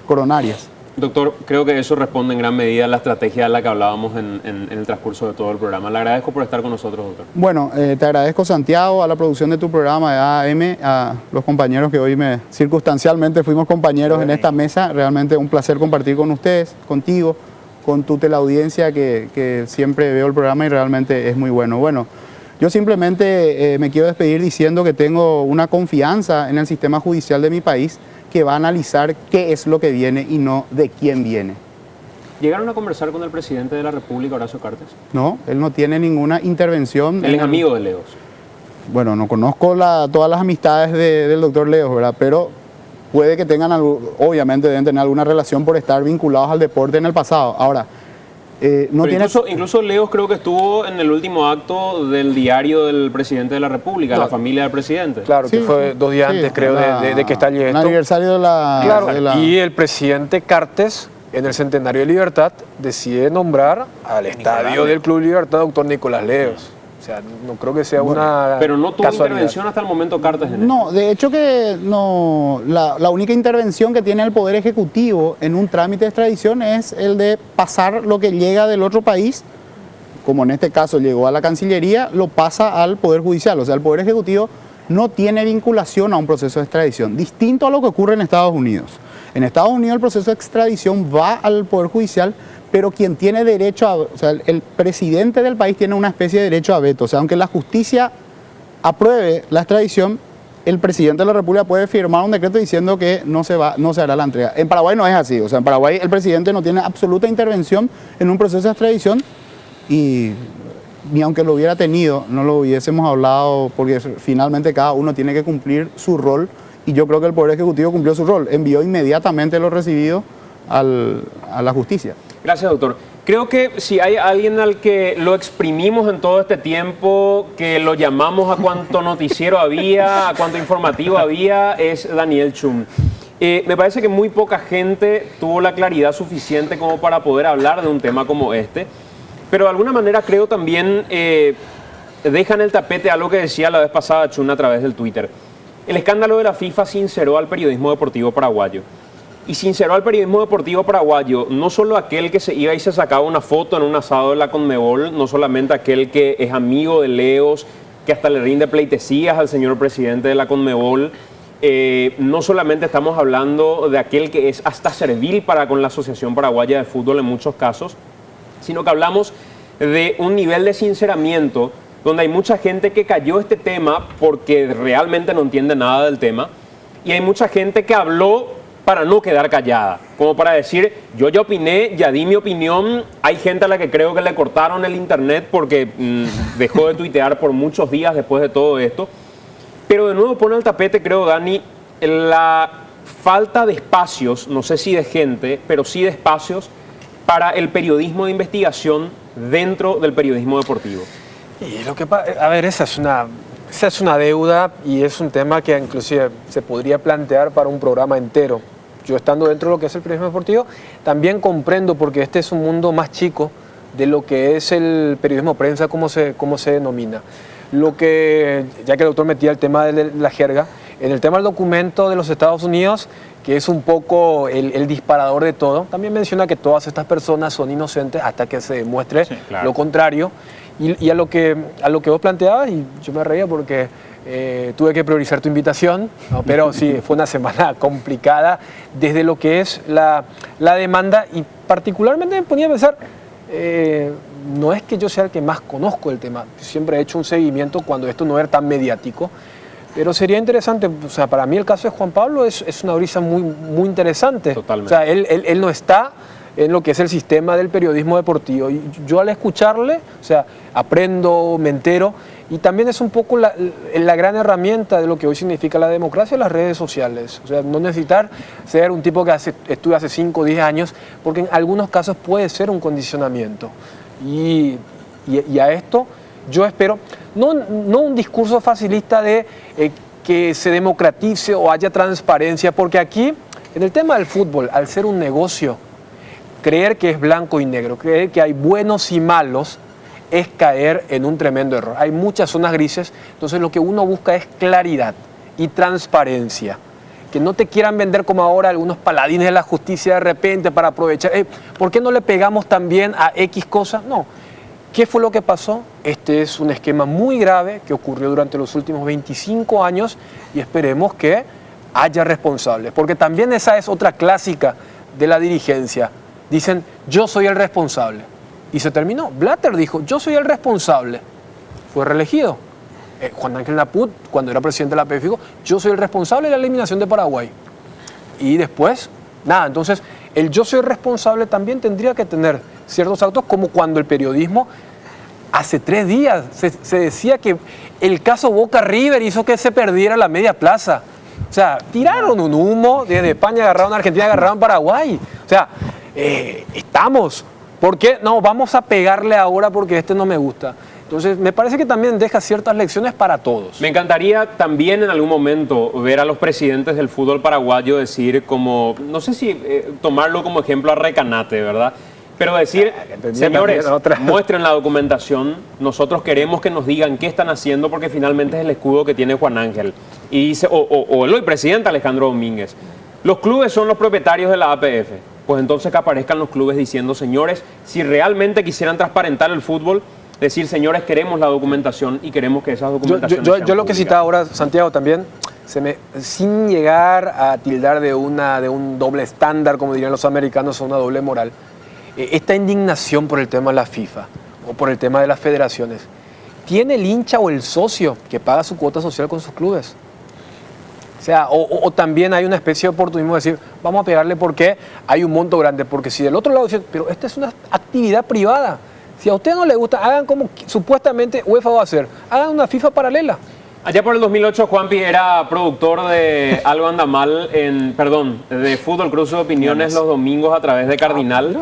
coronarias. Doctor, creo que eso responde en gran medida a la estrategia de la que hablábamos en el transcurso de todo el programa. Le agradezco por estar con nosotros, doctor. Bueno, te agradezco, Santiago, a la producción de tu programa de AM, a los compañeros que hoy circunstancialmente fuimos compañeros en esta mesa. Realmente un placer compartir con ustedes, contigo, con tu teleaudiencia que siempre veo el programa y realmente es muy bueno. Bueno, yo simplemente me quiero despedir diciendo que tengo una confianza en el sistema judicial de mi país que va a analizar qué es lo que viene y no de quién viene. ¿Llegaron a conversar con el presidente de la República, Horacio Cartes? No, él no tiene ninguna intervención. Él es amigo de Leos. Bueno, no conozco todas las amistades del doctor Leos, ¿verdad? Pero puede que tengan, obviamente deben tener alguna relación por estar vinculados al deporte en el pasado. Ahora, no tiene... Incluso Leos creo que estuvo en el último acto del diario del presidente de la República, la familia del presidente. Claro, sí, que fue 2 días antes, creo, de que estalle esto. El aniversario de la... Claro, de la... y el presidente Cartes, en el Centenario de Libertad, decide nombrar al estadio del Club Libertad doctor Nicolás Leos. O sea, no creo que sea una Pero no tuvo casualidad. intervención hasta el momento Cartes en No, de hecho que no. La única intervención que tiene el Poder Ejecutivo en un trámite de extradición es el de pasar lo que llega del otro país, como en este caso llegó a la Cancillería, lo pasa al Poder Judicial. O sea, el Poder Ejecutivo no tiene vinculación a un proceso de extradición, distinto a lo que ocurre en Estados Unidos. En Estados Unidos el proceso de extradición va al Poder Judicial, pero quien tiene derecho a... O sea, el presidente del país tiene una especie de derecho a veto. O sea, aunque la justicia apruebe la extradición, el presidente de la República puede firmar un decreto diciendo que no se hará la entrega. En Paraguay no es así. O sea, en Paraguay el presidente no tiene absoluta intervención en un proceso de extradición y ni aunque lo hubiera tenido, no lo hubiésemos hablado porque finalmente cada uno tiene que cumplir su rol y yo creo que el Poder Ejecutivo cumplió su rol. Envió inmediatamente lo recibido a la justicia. Gracias, doctor. Creo que si hay alguien al que lo exprimimos en todo este tiempo, que lo llamamos a cuánto noticiero había, a cuánto informativo había, es Daniel Chum. Me parece que muy poca gente tuvo la claridad suficiente como para poder hablar de un tema como este, pero de alguna manera creo también deja en el tapete algo que decía la vez pasada Chum a través del Twitter. El escándalo de la FIFA sinceró al periodismo deportivo paraguayo. Y sinceró al periodismo deportivo paraguayo, no solo aquel que se iba y se sacaba una foto en un asado de la Conmebol, no solamente aquel que es amigo de Leos, que hasta le rinde pleitesías al señor presidente de la Conmebol, no solamente estamos hablando de aquel que es hasta servil para con la Asociación Paraguaya de Fútbol en muchos casos, sino que hablamos de un nivel de sinceramiento donde hay mucha gente que cayó este tema porque realmente no entiende nada del tema, y hay mucha gente que habló para no quedar callada, como para decir, yo ya opiné, ya di mi opinión, hay gente a la que creo que le cortaron el internet porque dejó de tuitear por muchos días después de todo esto, pero de nuevo pone al tapete, creo, Dani, la falta de espacios, no sé si de gente, pero sí de espacios para el periodismo de investigación dentro del periodismo deportivo. Y lo que a ver, esa es una deuda y es un tema que inclusive se podría plantear para un programa entero. Yo estando dentro de lo que es el periodismo deportivo, también comprendo porque este es un mundo más chico de lo que es el periodismo prensa, como se denomina. Lo que, ya que el doctor metía el tema de la jerga, en el tema del documento de los Estados Unidos, que es un poco el disparador de todo, también menciona que todas estas personas son inocentes hasta que se demuestre lo contrario. Y a lo que vos planteabas, y yo me reía porque tuve que priorizar tu invitación, ¿no? Pero sí, fue una semana complicada desde lo que es la demanda y particularmente me ponía a pensar, no es que yo sea el que más conozco el tema, siempre he hecho un seguimiento cuando esto no era tan mediático, pero sería interesante, o sea, para mí el caso de Juan Pablo es una brisa muy interesante. Totalmente. O sea, él no está en lo que es el sistema del periodismo deportivo. Y yo al escucharle, o sea, aprendo, me entero, Y también es un poco la gran herramienta de lo que hoy significa la democracia, las redes sociales. O sea, no necesitar ser un tipo que estudia hace 5 o 10 años, porque en algunos casos puede ser un condicionamiento. Y a esto yo espero, no un discurso facilista de que se democratice o haya transparencia, porque aquí, en el tema del fútbol, al ser un negocio, creer que es blanco y negro, creer que hay buenos y malos, es caer en un tremendo error. Hay muchas zonas grises, entonces lo que uno busca es claridad y transparencia. Que no te quieran vender como ahora algunos paladines de la justicia de repente para aprovechar. ¿Por qué no le pegamos también a X cosa? No. ¿Qué fue lo que pasó? Este es un esquema muy grave que ocurrió durante los últimos 25 años y esperemos que haya responsables. Porque también esa es otra clásica de la dirigencia. Dicen, yo soy el responsable. Y se terminó. Blatter dijo, yo soy el responsable. Fue reelegido. Juan Ángel Naput, cuando era presidente de la APF, dijo, yo soy el responsable de la eliminación de Paraguay. Y después, nada. Entonces, el yo soy responsable también tendría que tener ciertos actos, como cuando el periodismo, hace 3 días, se decía que el caso Boca River hizo que se perdiera la media plaza. O sea, tiraron un humo desde España, agarraron a Argentina, agarraron a Paraguay. O sea, estamos... ¿Por qué? No, vamos a pegarle ahora porque este no me gusta. Entonces, me parece que también deja ciertas lecciones para todos. Me encantaría también en algún momento ver a los presidentes del fútbol paraguayo decir como, no sé si tomarlo como ejemplo a Recanate, ¿verdad? Pero decir, señores, muestren la documentación, nosotros queremos que nos digan qué están haciendo porque finalmente es el escudo que tiene Juan Ángel. Y dice, o el hoy presidente Alejandro Domínguez, los clubes son los propietarios de la APF. Pues entonces que aparezcan los clubes diciendo, señores, si realmente quisieran transparentar el fútbol, decir, señores, queremos la documentación y queremos que esas documentaciones sean yo lo que citaba ahora, Santiago, también, sin llegar a tildar de un doble estándar, como dirían los americanos, o una doble moral, esta indignación por el tema de la FIFA o por el tema de las federaciones, ¿tiene el hincha o el socio que paga su cuota social con sus clubes? O sea, o también hay una especie de oportunismo de decir, vamos a pegarle porque hay un monto grande. Porque si del otro lado dicen, pero esta es una actividad privada. Si a usted no le gusta, hagan como supuestamente UEFA va a hacer. Hagan una FIFA paralela. Allá por el 2008, Juanpi era productor de Algo Anda Mal, de Fútbol Cruce de Opiniones los domingos a través de Cardinal.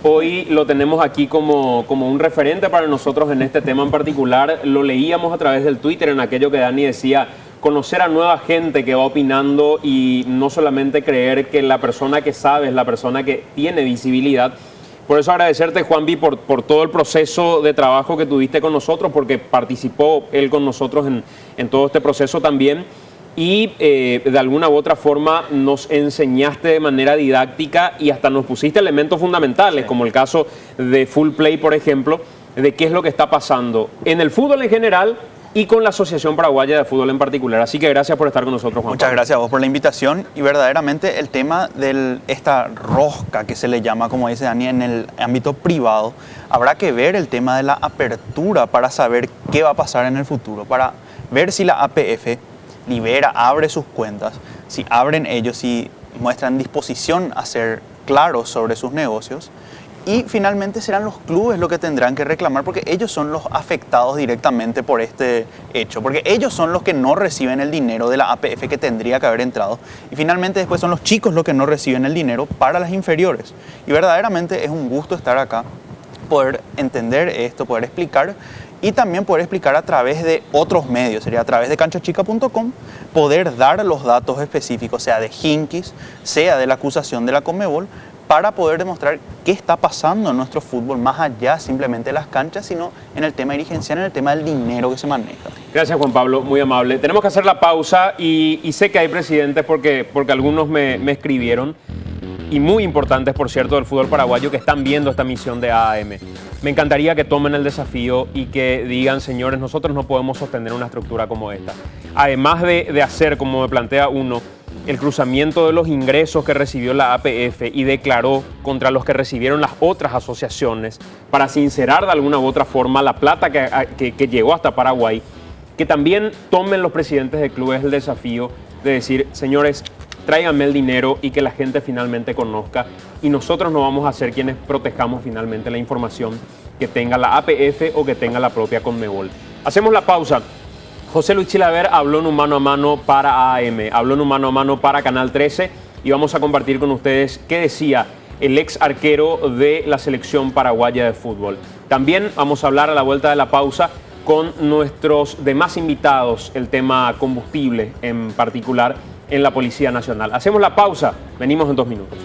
Hoy lo tenemos aquí como un referente para nosotros en este tema en particular. Lo leíamos a través del Twitter en aquello que Dani decía, conocer a nueva gente que va opinando y no solamente creer que la persona que sabe es la persona que tiene visibilidad. Por eso agradecerte, Juanpi, por todo el proceso de trabajo que tuviste con nosotros, porque participó él con nosotros en todo este proceso también. Y de alguna u otra forma nos enseñaste de manera didáctica y hasta nos pusiste elementos fundamentales, como el caso de Full Play, por ejemplo, de qué es lo que está pasando en el fútbol en general y con la Asociación Paraguaya de Fútbol en particular. Así que gracias por estar con nosotros, Juan. Muchas gracias a vos por la invitación y verdaderamente el tema de esta rosca que se le llama, como dice Dani, en el ámbito privado, habrá que ver el tema de la apertura para saber qué va a pasar en el futuro, para ver si la APF libera, abre sus cuentas, si abren ellos, si muestran disposición a ser claros sobre sus negocios. Y finalmente serán los clubes los que tendrán que reclamar porque ellos son los afectados directamente por este hecho, porque ellos son los que no reciben el dinero de la APF que tendría que haber entrado y finalmente después son los chicos los que no reciben el dinero para las inferiores. Y verdaderamente es un gusto estar acá, poder entender esto, poder explicar y también poder explicar a través de otros medios, sería a través de canchachica.com, poder dar los datos específicos, sea de Hinkis, sea de la acusación de la Conmebol, para poder demostrar qué está pasando en nuestro fútbol, más allá simplemente de las canchas, sino en el tema dirigencial, en el tema del dinero que se maneja. Gracias, Juan Pablo, muy amable. Tenemos que hacer la pausa y sé que hay presidentes porque algunos me escribieron, y muy importantes, por cierto, del fútbol paraguayo, que están viendo esta misión de AAM. Me encantaría que tomen el desafío y que digan, señores, nosotros no podemos sostener una estructura como esta. Además de hacer, como me plantea uno, el cruzamiento de los ingresos que recibió la APF y declaró contra los que recibieron las otras asociaciones para sincerar de alguna u otra forma la plata que llegó hasta Paraguay, que también tomen los presidentes de clubes el desafío de decir, señores, tráiganme el dinero y que la gente finalmente conozca y nosotros no vamos a ser quienes protejamos finalmente la información que tenga la APF o que tenga la propia Conmebol. Hacemos la pausa. José Luis Chilaver habló en un mano a mano para AM, habló en un mano a mano para Canal 13 y vamos a compartir con ustedes qué decía el ex arquero de la selección paraguaya de fútbol. También vamos a hablar a la vuelta de la pausa con nuestros demás invitados, el tema combustible en particular en la Policía Nacional. Hacemos la pausa, venimos en 2 minutos.